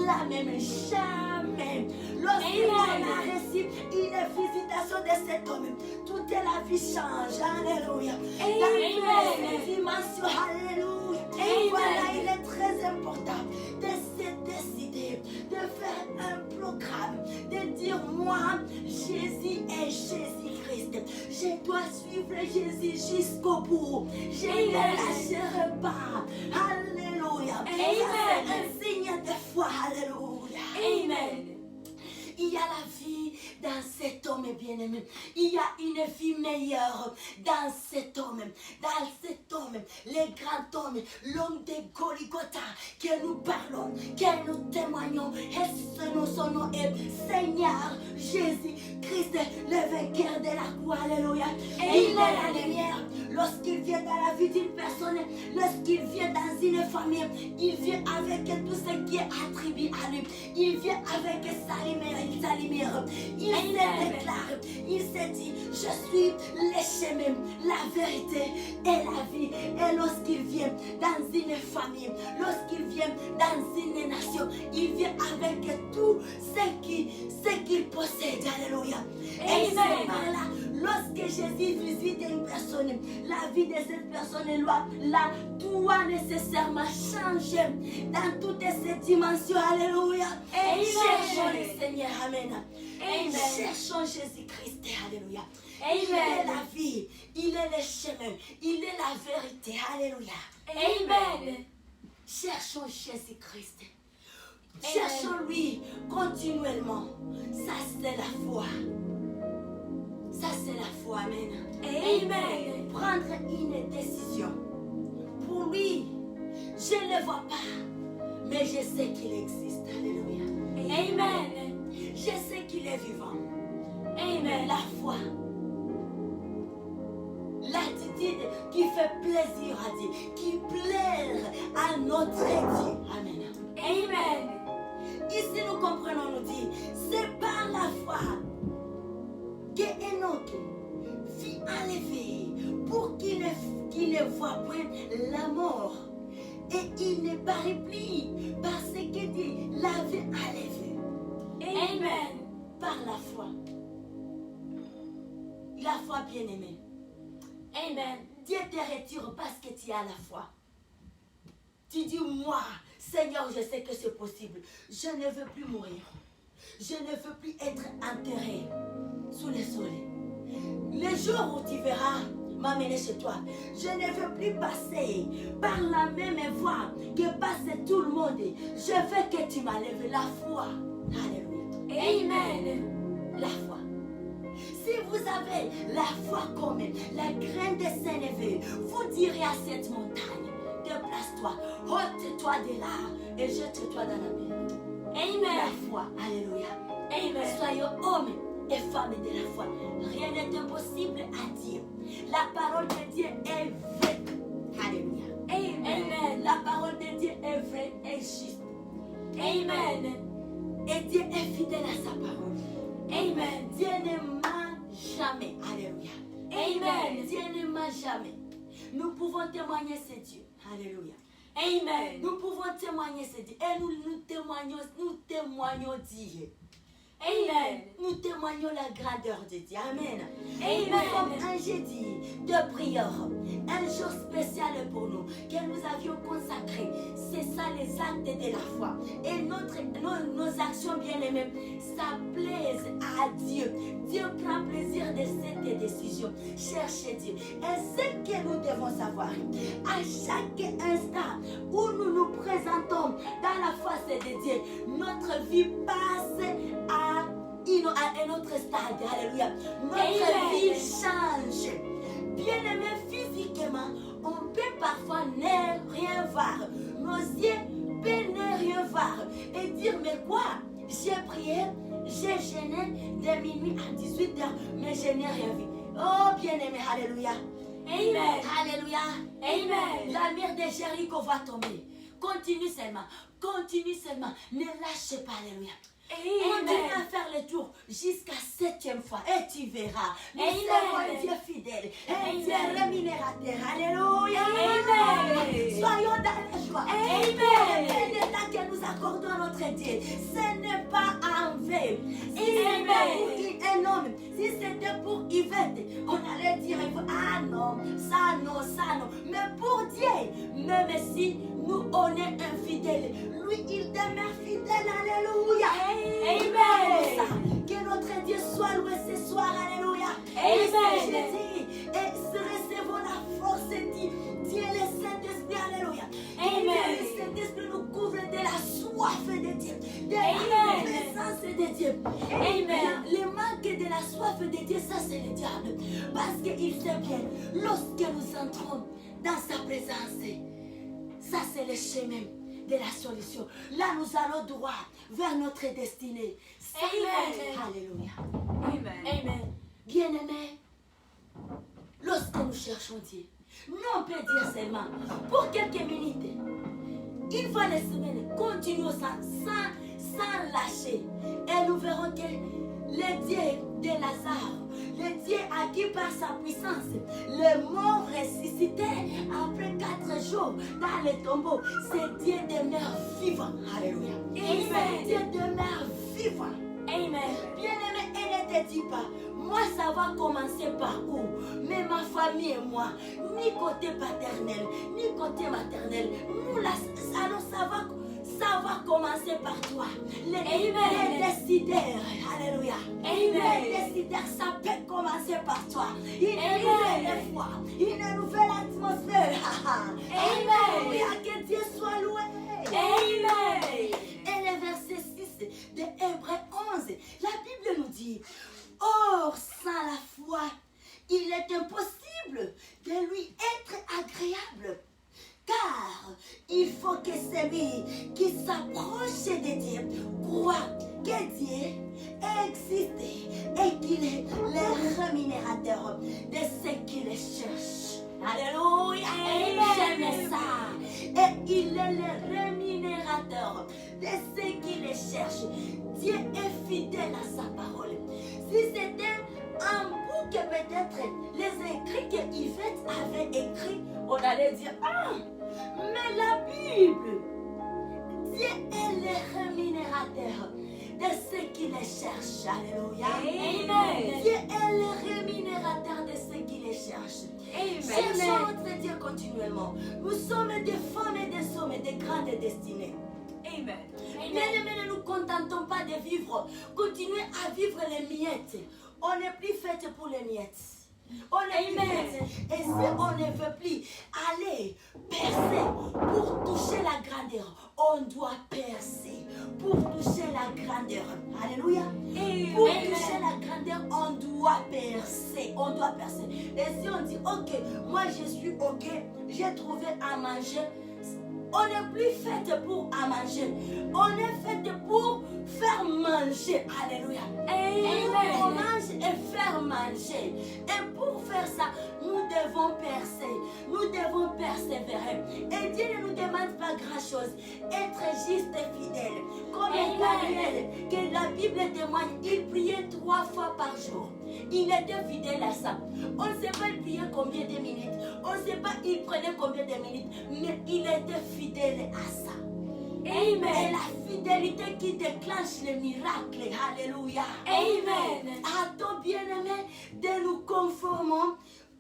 la même. Jamais. Lorsqu'il a reçu une visitation de cet homme, toute la vie change. Alléluia. Dans une dimension. Alléluia. Et voilà, il est très important de se décider, de faire un programme, de dire moi, Jésus est Jésus-Christ. Je dois suivre Jésus jusqu'au bout. Je ne lâcherai pas. Alléluia. C'est un signe de foi. Alléluia. Amen. Il y a la vie dans cet homme bien-aimé. Il y a une vie meilleure dans cet homme. Dans cet homme, le grand homme, l'homme de Golgotha, que nous parlons, que nous témoignons. Et son nom est Seigneur Jésus-Christ, le vainqueur de la croix. Alléluia. Il est la lumière. lorsqu'il vient dans la vie d'une personne, lorsqu'il vient dans une famille, il vient avec tout ce qui est attribué à lui. Il vient avec sa lumière. Il se déclare, il se dit, je suis le chemin, la vérité et la vie. Et lorsqu'il vient dans une famille, lorsqu'il vient dans une nation, il vient avec tout ce qu'il possède. Alléluia. Et c'est par là, lorsque Jésus visite une personne, la vie de cette personne là doit nécessairement changer dans toutes ces dimensions. Alléluia. Amen. Cherchons le Seigneur. Amen. Amen. Cherchons Jésus-Christ. Alléluia. Amen. Il est la vie, il est le chemin, il est la vérité. Alléluia. Amen. Cherchons Jésus-Christ. Cherchons-lui continuellement. Ça, c'est la foi. Ça, c'est la foi. Amen. Amen. Prendre une décision. Pour lui, je ne le vois pas, mais je sais qu'il existe. Alléluia. Amen. Je sais qu'il est vivant. Amen. La foi. L'attitude qui fait plaisir à Dieu, qui plaît à notre Dieu. Amen. Amen. Ici, nous comprenons, nous dit, c'est par la foi que Enoch fut enlevé pour qu'il ne voie point la mort. Et il ne paraît plus parce que Dieu l'avait enlevé. Amen. Par la foi. La foi bien-aimée. Amen. Dieu te retire parce que tu as la foi. Tu dis, moi, Seigneur, je sais que c'est possible. Je ne veux plus mourir. Je ne veux plus être enterré sous le soleil. Le jour où tu verras m'amener chez toi, je ne veux plus passer par la même voie que passe tout le monde. Je veux que tu m'enlèves la foi. Alléluia. Amen. La foi. Si vous avez la foi comme la graine de Sénévé, vous direz à cette montagne, déplace-toi, ôte-toi de là et jette-toi dans la mer. Amen. La foi, alléluia. Amen. Soyons hommes et femmes de la foi. Rien n'est impossible à Dieu. La parole de Dieu est vraie. Alléluia. Amen. La parole de Dieu est vraie et juste. Amen. Et Dieu est fidèle à sa parole. Amen. Dieu ne ment jamais. Alléluia. Amen. Dieu ne ment jamais. Nous pouvons témoigner ce Dieu. Alléluia. Amen. Nous pouvons témoigner ce Dieu. Et nous témoignons Dieu. Amen. Nous témoignons la grandeur de Dieu. Amen. Amen. Nous sommes un jeudi de prière. Un jour spécial pour nous que nous avions consacré. C'est ça les actes de la foi. Et nos actions bien-aimées, ça plaise à Dieu. Dieu prend plaisir de cette décision. Cherchez Dieu. Et ce que nous devons savoir, à chaque instant où nous nous présentons dans la face de Dieu, notre vie passe à un autre stade. Alléluia. Notre vie change. Bien-aimé, physiquement, on peut parfois ne rien voir. Nos yeux peuvent ne rien voir. Et dire, mais quoi? J'ai prié, j'ai jeûné de minuit à 18h, mais je n'ai rien vu. Oh, bien-aimé, alléluia. Amen. Alléluia. Amen. La mère de Jéricho va tomber. Continue seulement. Continue seulement. Ne lâche pas, alléluia. Continue à faire le tour jusqu'à 7e fois et tu verras. Nous serons un Dieu fidèle, un Dieu rémunérateur. Alléluia. Amen. Soyons dans la joie. Amen. Le temps que nous accordons à notre Dieu, ce n'est pas en vain. Si c'était pour un homme, si c'était pour Yvette, on allait dire, ah non, ça non, ça non. Mais pour Dieu, même si nous on est infidèles, lui il demeure fidèle. Alléluia. Amen. Que notre Dieu soit loué ce soir. Alléluia. Amen. Et recevons la force de Dieu le Saint-Esprit. Alléluia. Amen. Que le Saint-Esprit nous couvre de la soif de Dieu, de Amen. la présence de Dieu. Amen. Le manque de la soif de Dieu, ça c'est le diable. Parce qu'il sait bien, lorsque nous entrons dans sa présence, ça c'est le chemin de la solution. Là, nous allons droit vers notre destinée. Amen. Alléluia. Amen. Amen. Bien-aimés, lorsque nous cherchons Dieu. Nous, on peut dire seulement, pour quelques minutes, une fois les semaines, continuons sans lâcher. Et nous verrons que le Dieu de Lazare, le Dieu à qui par sa puissance, le mort ressuscité après 4 jours dans le tombeau, c'est Dieu demeure vivant. Alléluia. Amen. Dieu demeure vivant. Amen. Bien-aimé, elle ne te dit pas, moi ça va commencer par où? Mais ma famille et moi, ni côté paternel, ni côté maternel, nous là, alors ça va commencer par toi. Les décideurs, alléluia. Les décideurs, ça peut commencer par toi. Une nouvelle foi, une nouvelle atmosphère. Alléluia, que Dieu soit loué. Amen. Et le verset 6 de Hébreux 11, la Bible nous dit, or sans la foi, il est impossible de lui être agréable. Car il faut que celui qui s'approche de Dieu croit que Dieu existe et qu'il est le rémunérateur de ceux qui le cherchent. Alléluia. J'aime ça. Et il est le rémunérateur de ceux qui le cherchent. Dieu est fidèle à sa parole. Si c'était un bout que peut-être les écrits que Yvette avait écrits, on allait dire, ah, mais la Bible, Dieu est le rémunérateur de ceux qui le cherchent. Alléluia. Amen. Dieu est le rémunérateur de ceux qui le cherchent. Cherchons notre Dieu continuellement. Nous sommes des femmes et des hommes de grandes destinées. Amen. Bien-aimés, ne nous contentons pas de vivre. Continuez à vivre les miettes. On n'est plus fait pour les miettes. On est fait. Et si on ne veut plus aller percer pour toucher la grandeur, on doit percer pour toucher la grandeur. Alléluia. Pour toucher la grandeur, on doit percer. On doit percer. Et si on dit, ok, moi je suis ok, j'ai trouvé à manger. On n'est plus fait pour à manger. On est fait pour faire manger. Alléluia. On mange et faire manger. Et pour faire ça, nous devons percer. Nous devons persévérer. Et Dieu ne nous demande pas grand-chose. Être juste et fidèle. Comme Daniel, que la Bible témoigne, il priait 3 fois par jour. Il était fidèle à ça. On ne sait pas il priait combien de minutes. On ne sait pas il prenait combien de minutes. Mais il était fidèle à ça. Amen. Et la fidélité qui déclenche le miracle. Alléluia. Amen. Attends, bien-aimé, de nous conformer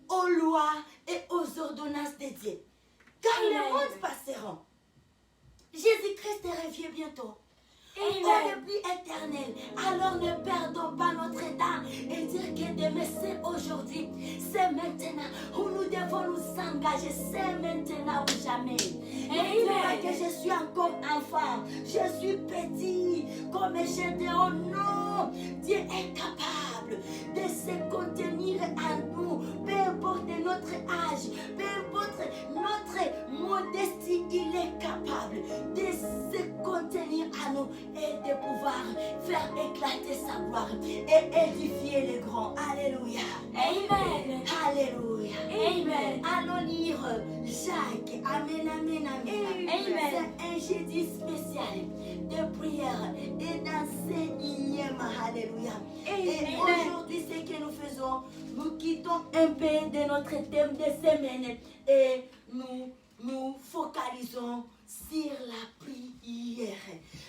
aux lois et aux ordonnances de Dieu. Car le monde passera. Jésus-Christ revient bientôt. On est plus éternel. Alors ne perdons pas notre temps et dire que demain c'est aujourd'hui. C'est maintenant où nous devons nous engager. C'est maintenant ou jamais. Ne dis pas que je suis encore enfant. Je suis petit. Comme j'étais au non. Dieu est capable de se contenir en nous. Peu importe notre âge. Peu importe notre modestie. Il est capable de se contenir à nous et de pouvoir faire éclater sa gloire et édifier les grands. Alléluia. Amen. Alléluia. Amen. Allons lire Jacques. Amen, amen, amen. Amen. C'est un jeudi spécial de prière et d'enseignement. Alléluia. Et aujourd'hui, ce que nous faisons, nous quittons un peu de notre thème de semaine et nous focalisons sur la prière.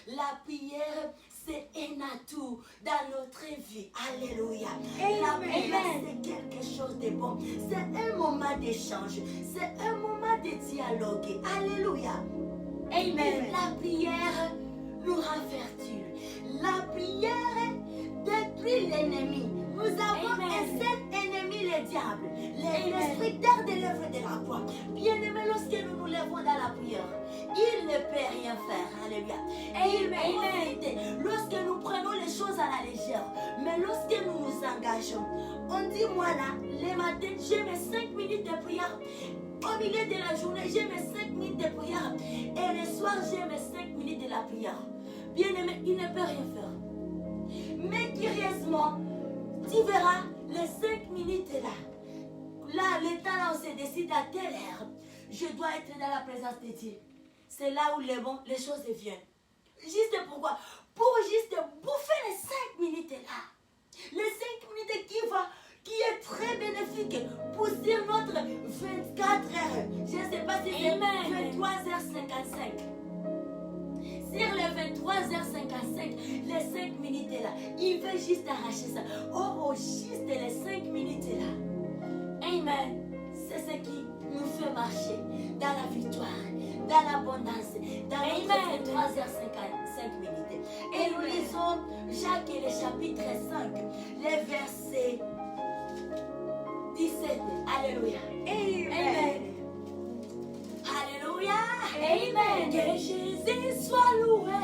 La prière, c'est un atout dans notre vie. Alléluia. La prière, c'est quelque chose de bon. C'est un moment d'échange. C'est un moment de dialogue. Alléluia. Amen. La prière nous rend fertile. La prière détruit l'ennemi. Nous avons un seul ennemi, le diable, le destructeur de l'œuvre de la croix. Bien-aimé, lorsque nous nous levons dans la prière, il ne peut rien faire. Alléluia. Lorsque nous prenons les choses à la légère, mais lorsque nous nous engageons, on dit, moi là, le matin, j'ai mes 5 minutes de prière. Au milieu de la journée, j'ai mes 5 minutes de prière. Et le soir, j'ai mes 5 minutes de la prière. Bien-aimé, il ne peut rien faire. Mais curieusement, tu verras les 5 minutes là. Là, les temps-là, on se décide à telle heure, je dois être dans la présence de Dieu. C'est là où les choses deviennent. Juste pourquoi? Pour juste bouffer les 5 minutes là. Les 5 minutes qui est très bénéfique pour sur notre 24 heures. Je ne sais pas si c'est 23h55. Sur les 23h55, les 5 minutes là, il veut juste arracher ça. Oh, juste les 5 minutes là. Amen. C'est ce qui nous fait marcher dans la victoire, dans l'abondance, dans les 23h55 minutes. Et nous lisons Jacques le chapitre 5, les versets 17. Alléluia. Amen. Alléluia. Amen. Que Jésus soit loué.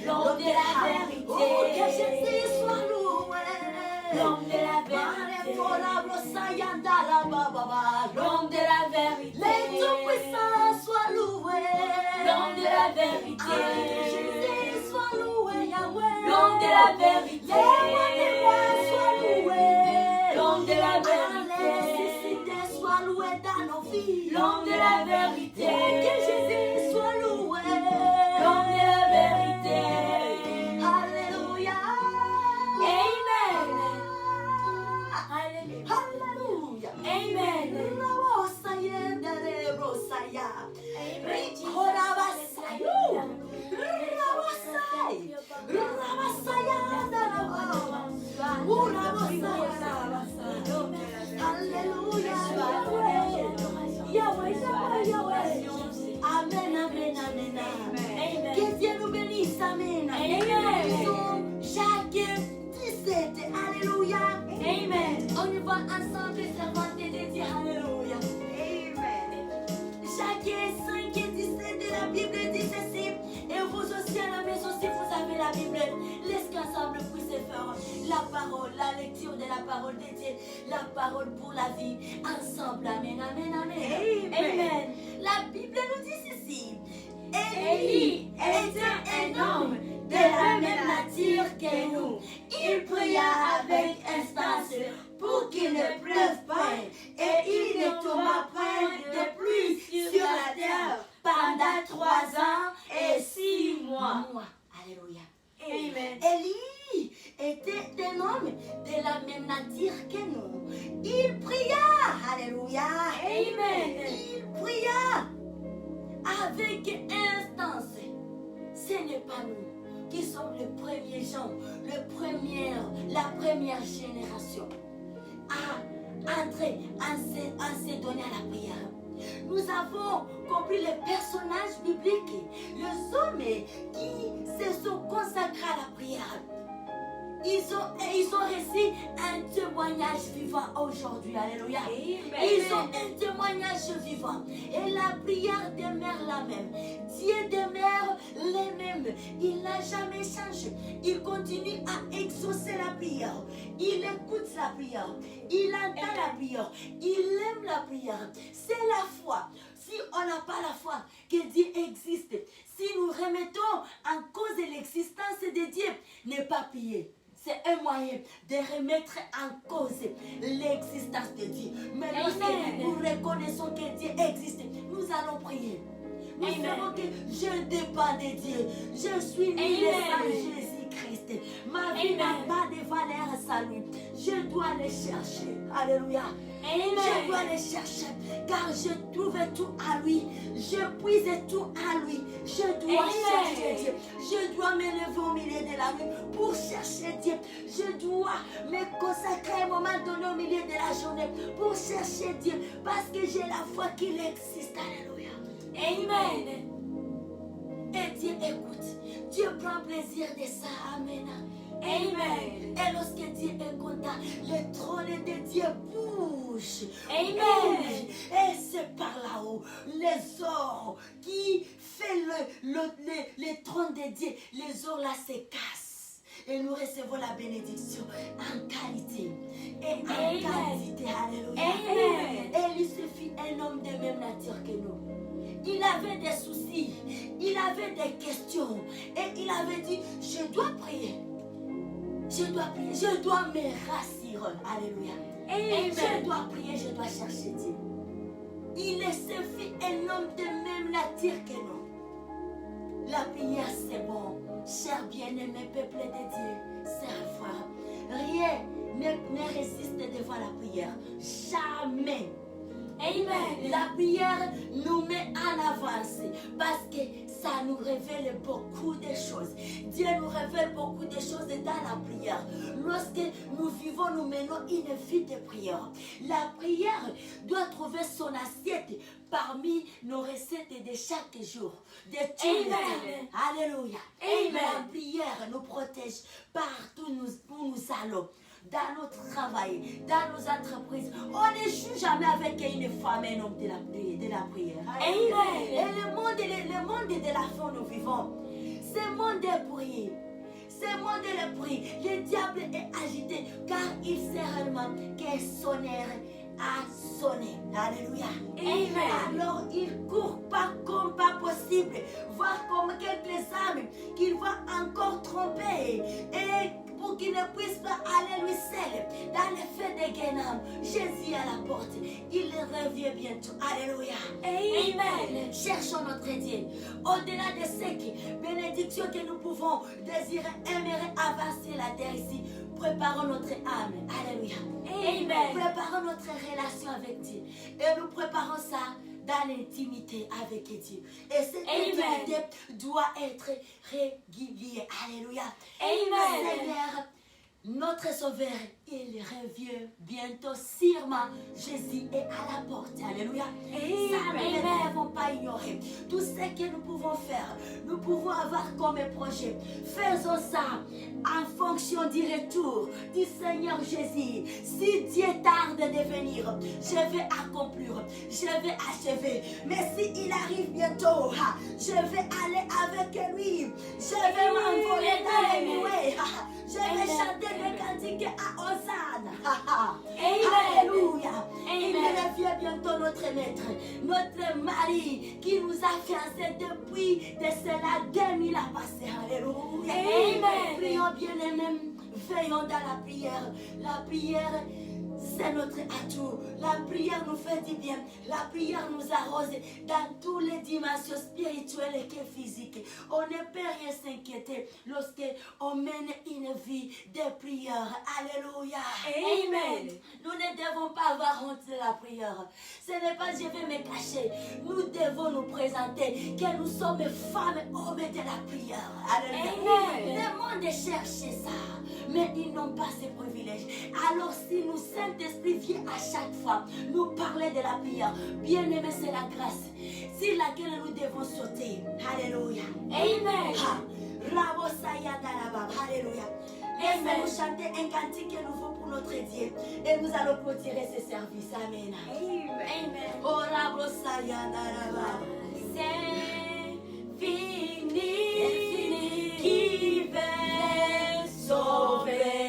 L'homme de la vérité. Oh, que Jésus soit loué. L'homme de la vérité. L'homme de la vérité. Les tout-puissants soient loués. L'homme de la vérité. Que Jésus soit loué, Yahweh. L'homme de la vérité. Les rois des rois soient loués. L'homme de la vérité. Soit loué dans nos vies. L'homme de la vérité. Que Jésus soit loué. L'homme de la vérité. Alléluia. Amen. Alléluia. Amen. Alléluia. Yahweh, Yahweh. Amen, amen, amen. Que Dieu nous bénisse, amen. Amen. Jacques 17, alléluia. Amen. On y va ensemble, servante de Dieu, alléluia. Amen. Jacques 5 et 17 de la Bible dit ceci. Et vous aussi à la maison, si vous avez la Bible, laissez qu'ensemble puisse faire la parole, la lecture de la parole de Dieu, la parole pour la vie. Ensemble, amen, amen, amen. Amen. La Bible nous dit ceci. Élie était un homme de la même nature que nous. Il pria avec instance pour qu'il ne pleuve pas et il ne tomba point de pluie sur la terre pendant 3 ans et 6 mois. Alléluia. Amen. Élie était un homme de la même nature que nous. Il pria. Alléluia. Amen. Il pria avec instance. Ce n'est pas nous qui sommes les premiers gens, la première génération à entrer, à se donner à la prière. Nous avons compris les personnages bibliques, les hommes qui se sont consacrés à la prière. Ils ont reçu un témoignage vivant aujourd'hui. Alléluia. Ils ont un témoignage vivant. Et la prière demeure la même. Dieu demeure le même. Il n'a jamais changé. Il continue à exaucer la prière. Il écoute la prière. Il entend la prière. Il aime la prière. C'est la foi. Si on n'a pas la foi que Dieu existe, si nous remettons en cause l'existence de Dieu, n'est pas prier. C'est un moyen de remettre en cause l'existence de Dieu. Mais lorsque nous reconnaissons que Dieu existe, nous allons prier. Nous savons que je dépends de Dieu. Je suis né en Jésus-Christ. Ma vie n'a pas de valeur sans lui. Je dois le chercher. Alléluia. Je dois le chercher car je trouve tout à lui. Je puise tout à lui. Je dois chercher Dieu. Je dois me lever au milieu de la nuit pour chercher Dieu. Je dois me consacrer un moment donné au milieu de la journée pour chercher Dieu parce que j'ai la foi qu'il existe. Alléluia. Amen. Et Dieu écoute. Dieu prend plaisir de ça. Amen. Amen. Et lorsque Dieu est content, le trône de Dieu bouge. Amen. Et c'est par là-haut, les ors qui fait le trône de Dieu, les ors là se cassent. Et nous recevons la bénédiction en qualité. Et en quantité. Alléluia. Amen. Et il suffit un homme de même nature que nous. Il avait des soucis, il avait des questions. Et il avait dit, je dois prier. Je dois prier, je dois me rassurer. Alléluia. Et je dois prier, je dois chercher Dieu. Et l'homme de même la dire que non. La prière, c'est bon. Cher bien-aimé peuple de Dieu, c'est fort. Rien ne résiste devant la prière. Jamais. Amen. La prière nous met en avance parce que ça nous révèle beaucoup de choses. Dieu nous révèle beaucoup de choses dans la prière. Lorsque nous vivons, nous menons une vie de prière. La prière doit trouver son assiette parmi nos recettes de chaque jour. De tous les temps. Alléluia. Amen. La prière nous protège partout où nous allons. Dans notre travail, dans nos entreprises. On n'échoue jamais avec une femme et un homme de la prière. Amen. Et le monde de la foi nous vivons, ce monde est brûlé. Ce monde est brûlé. Le diable est agité car il sait réellement que son heure a sonné. Alléluia. Amen. Alors il court pas comme pas possible. Voir comme quelques âmes qu'il va encore tromper. Et pour qu'il ne puisse pas aller lui seul dans le feu de Guénam. Jésus à la porte. Il revient bientôt. Alléluia. Amen. Cherchons notre Dieu. Au-delà de ce bénédictions que nous pouvons désirer, aimerait avancer la terre ici. Préparons notre âme. Alléluia. Amen. Préparons notre relation avec Dieu. Et nous préparons ça dans l'intimité avec Dieu. Et cette intimité doit être régulière. Alléluia. Amen. Seigneur, notre Sauveur, il revient bientôt sûrement. Jésus est à la porte. Alléluia. Ça, nous ne devons pas ignorer. Tout ce que nous pouvons faire, nous pouvons avoir comme projet. Faisons ça en fonction du retour du Seigneur Jésus. Si Dieu tarde de venir, je vais accomplir, je vais achever. Mais s'il arrive bientôt, je vais aller avec lui. Je vais m'envoler dans les nuées. Je vais chanter des cantiques à Hosanna. Alléluia. Il revient bientôt notre maître, notre mari qui nous a fiancés depuis de cela 2000 ans passés. Alléluia. Amen. Prions bien-aimés, veillons dans la prière. La prière, c'est notre atout. La prière nous fait du bien. La prière nous arrose dans toutes les dimensions spirituelles et physiques. On ne peut rien s'inquiéter lorsque on mène une vie de prière. Alléluia. Amen. Nous ne devons pas avoir honte de la prière. Ce n'est pas je vais me cacher. Nous devons nous présenter que nous sommes femmes, hommes de la prière. Alléluia. Amen. Le monde cherche ça, mais ils n'ont pas ce privilège. Alors si nous Saint-Esprit vient à chaque fois nous parler de la prière, bien aimé, c'est la grâce sur laquelle nous devons sauter. Alléluia. Amen. Alléluia. Laissez-nous chanter un cantique nouveau pour notre Dieu et nous allons clôturer ce service. Amen. Amen. Oh, Rabosayana. C'est fini. Qui veut sauver?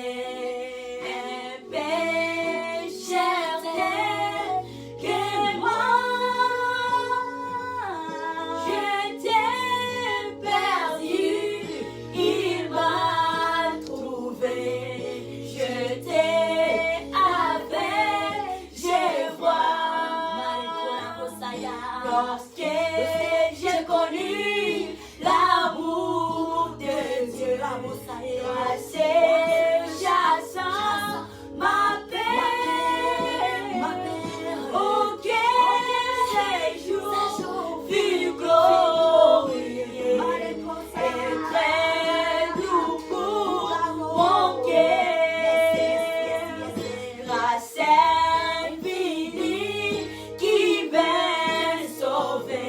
Lorsque j'ai connu l'amour de Dieu, chassant ma paix, aucun séjour fut glorieux et très doux pour mon cœur. Grâce infinie qui sauver.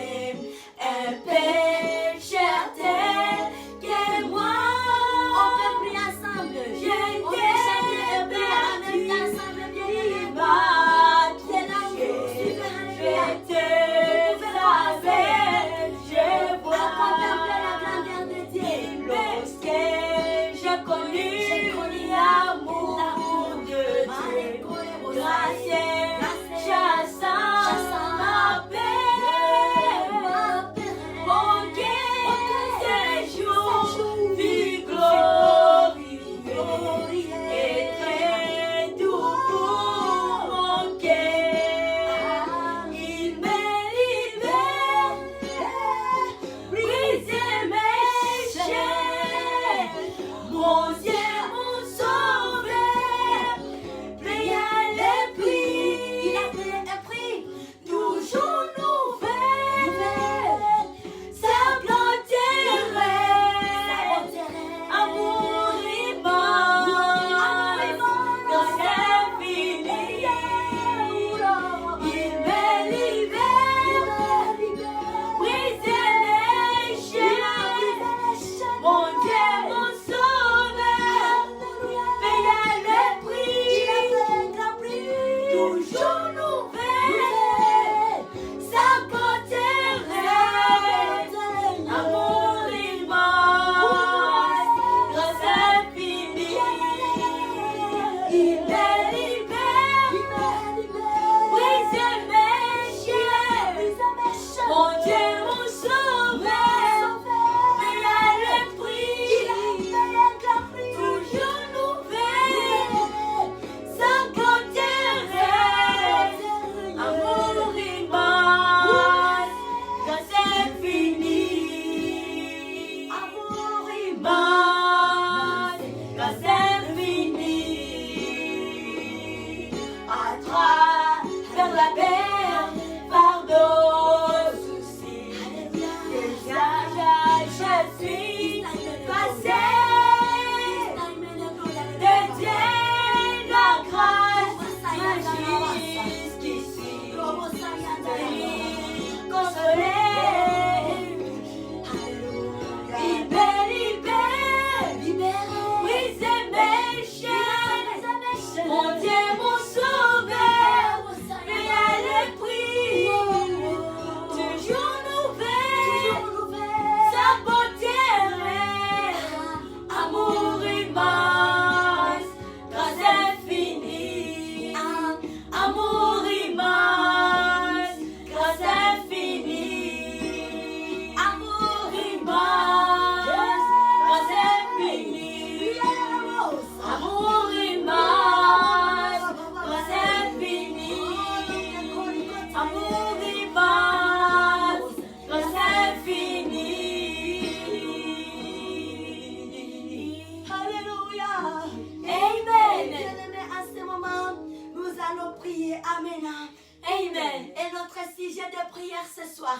Amen. Et notre sujet de prière ce soir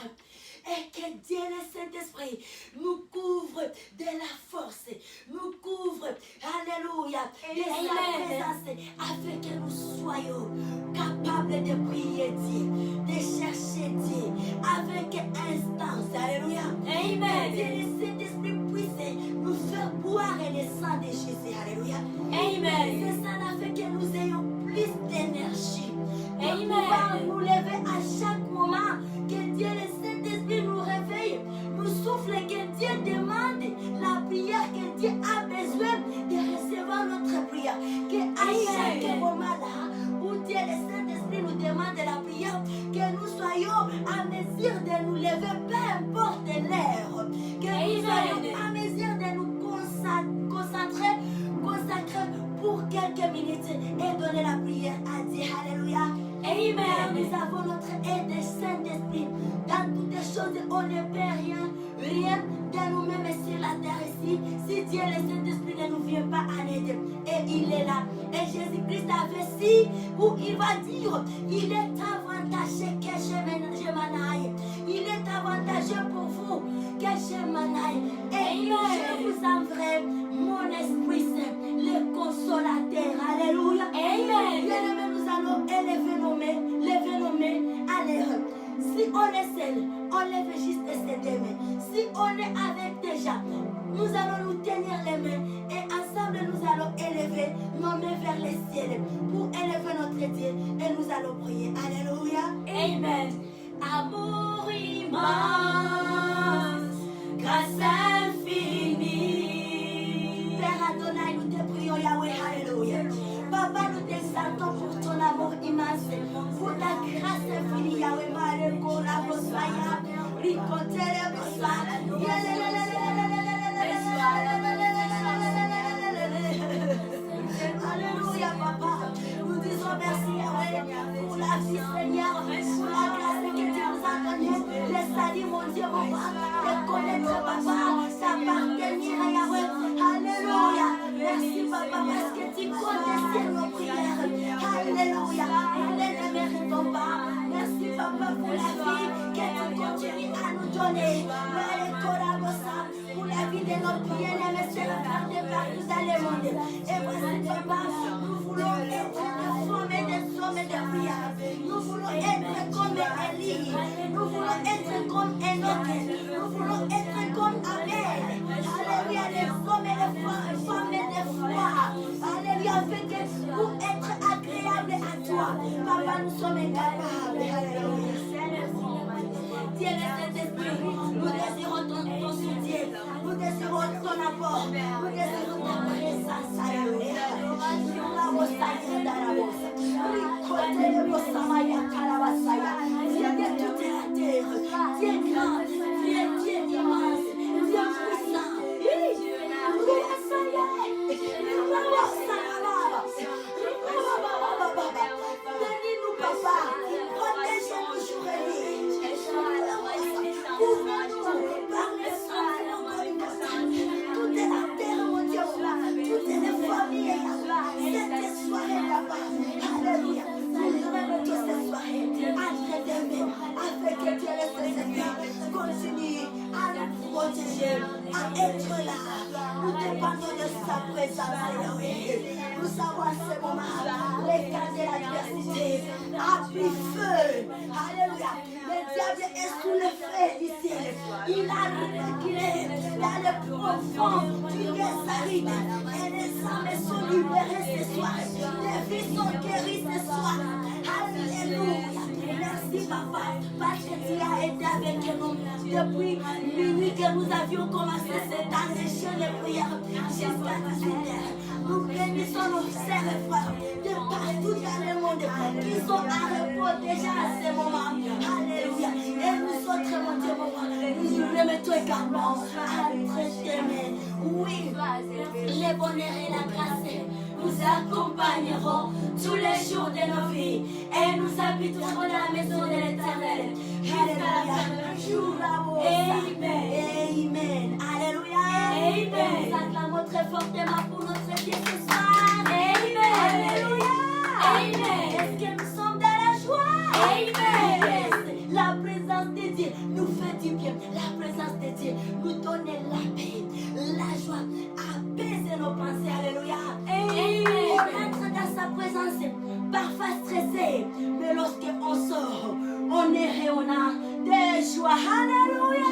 est que Dieu le Saint-Esprit nous couvre de la force, nous couvre, alléluia, de sa présence, afin que nous soyons capables de prier Dieu, de chercher Dieu, avec instance, alléluia. Amen. Que le Saint-Esprit puisse nous faire boire le sang de Jésus, alléluia. Amen. C'est ça a fait que nous ayons plus d'énergie. Amen. Pour pouvoir nous lever à chaque moment. Que Dieu, le Saint-Esprit, nous réveille, nous souffle, que Dieu demande la prière, que Dieu a besoin de recevoir notre prière. Que à chaque moment là, où Dieu, le Saint-Esprit, nous demande la prière, que nous soyons à mesure de nous lever, peu importe l'heure. Que nous soyons à mesure de nous consacrer pour quelques minutes et donner la prière à Dieu. Alléluia. Amen. Nous avons notre aide Saint-Esprit. Dans toutes les choses, on ne perd rien de nous-mêmes sur la terre ici. Si Dieu, le Saint-Esprit, ne nous vient pas en aide, et il est là. Et Jésus-Christ avait dit, où il va dire, il est avantageux que je m'en aille. Il est avantageux pour vous que je m'en aille. Et je vous enverrai mon Esprit Saint, le consolateur. Alléluia. Amen. Bien-aimés, nous allons lever nos mains à l'air. Si on est seul, on lève juste ses deux mains. Si on est avec des gens, nous allons nous tenir les mains et ensemble nous allons élever nos mains vers le ciel pour élever notre Dieu et nous allons prier. Alléluia. Amen. Amour immense, grâce infinie. Père Adonai, nous te prions, Yahweh, alléluia. Papa, nous t'exaltons pour ton amour immense, pour ta grâce infinie, Yahweh, Maleko, la Bosaya, Ricotele, Alléluia, Papa. Nous disons merci, Yahweh, pour la vie, Seigneur, pour la grâce que tu nous as donnée. Le salut, mon Dieu, mon roi, de connaître, Papa, t'appartenir à Yahweh. Alléluia. Merci, Papa, parce que tu comptes sur nos prières. Alléluia. Nous ne les méritons pas. Merci, Papa, pour la vie que tu continues à nous donner. Pour la vie de nos bien-aimés, c'est la part de partout dans le monde. Et voici, Papa, nous voulons être des femmes et des hommes de prière. Nous voulons être comme Élie. Nous voulons être comme Enoch. Nous voulons être comme Abel. Alléluia, les hommes et les femmes de foi. Alléluia, afin que pour être agréable à toi, Papa, nous sommes incapables. Alléluia. Dieu le Saint-Esprit, nous désirons ton soutien, nous désirons ton apport, nous désirons ta présence. Alléluia. Dieu de toute la terre, Dieu grand, Dieu immense, Dieu puissant. Bénis-nous, Papa, protège-nous jour et nuit. Couvre-nous par les sang. Toute la terre, mon Dieu, toutes les familles, cette soirée là-bas. Alléluia. Nous remettons cette soirée entre tes mains, afin que Dieu le Saint-Esprit continue à nous protéger, à être là. Nous dépendons de sa présence, Yahweh. Nous savons à ce moment, les cas de l'adversité a pris feu. Alléluia. Le diable est sous le feu du ciel. Il a reculé dans le profond du Gézaride. Et les âmes sont libérées ce soir. Les vies sont guéries ce soir. Alléluia. Merci, Papa, parce que tu as été avec nous depuis minuit que nous avions commencé cette année de prière jusqu'à 18h. Nous bénissons nos sœurs et frères de partout dans le monde qui sont à repos déjà à ce moment. Alléluia. Et nous autres, mon Dieu, mon roi, nous nous remettons également entre tes mains. Oui, le bonheur et la grâce nous accompagneront tous les jours de nos vies et nous habiterons dans la maison de l'Éternel. Alléluia. Amen. Amen. Alléluia. Amen. Nous acclamons très fortement pour notre Dieu ce soir. Amen. Alléluia. Amen. Est-ce que nous sommes dans la joie? on a de joie. Alléluia.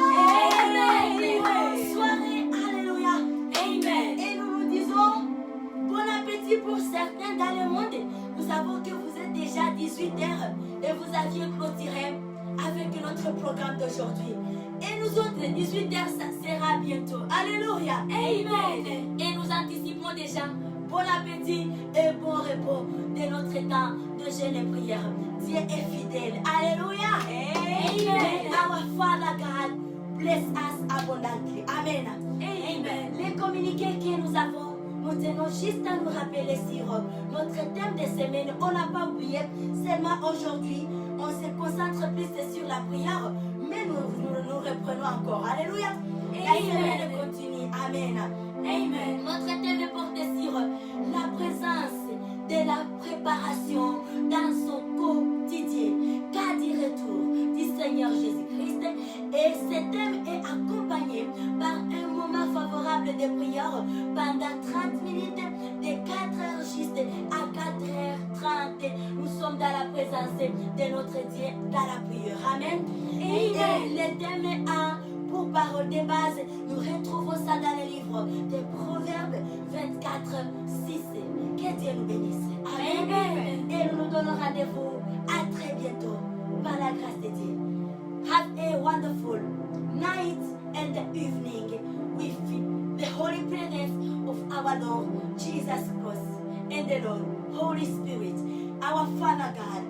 Amen. Soirée, alléluia. Amen. Et nous nous disons, bon appétit pour certains dans le monde. Nous savons que vous êtes déjà 18h et vous aviez clôturé avec notre programme d'aujourd'hui. Et nous autres, 18h, ça sera bientôt. Alléluia. Amen. Et nous anticipons déjà bon appétit et bon repos de notre temps de jeûne et prière. Dieu est fidèle. Alléluia. Amen. Our Father God, bless us abundantly. Amen. Amen. Les communiqués que nous avons, nous tenons juste à nous rappeler sur notre thème de semaine. On n'a pas oublié, seulement aujourd'hui, on se concentre plus sur la prière, mais nous reprenons encore. Alléluia. La semaine continue. Amen. Amen. Notre thème est porté sur la présence de la préparation dans son quotidien. Cas du retour du Seigneur Jésus-Christ. Et ce thème est accompagné par un moment favorable de prière pendant 30 minutes de 4h juste à 4h30. Nous sommes dans la présence de notre Dieu dans la prière. Amen. Et le thème est pour parole de base. Nous retrouvons ça dans le livre des Proverbes 24, 6. Que Dieu nous bénisse. Amen. Amen. Et nous nous donnons rendez-vous à très bientôt par la grâce de Dieu. Have a wonderful night and evening with the holy presence of our Lord Jesus Christ and the Lord Holy Spirit, our Father God.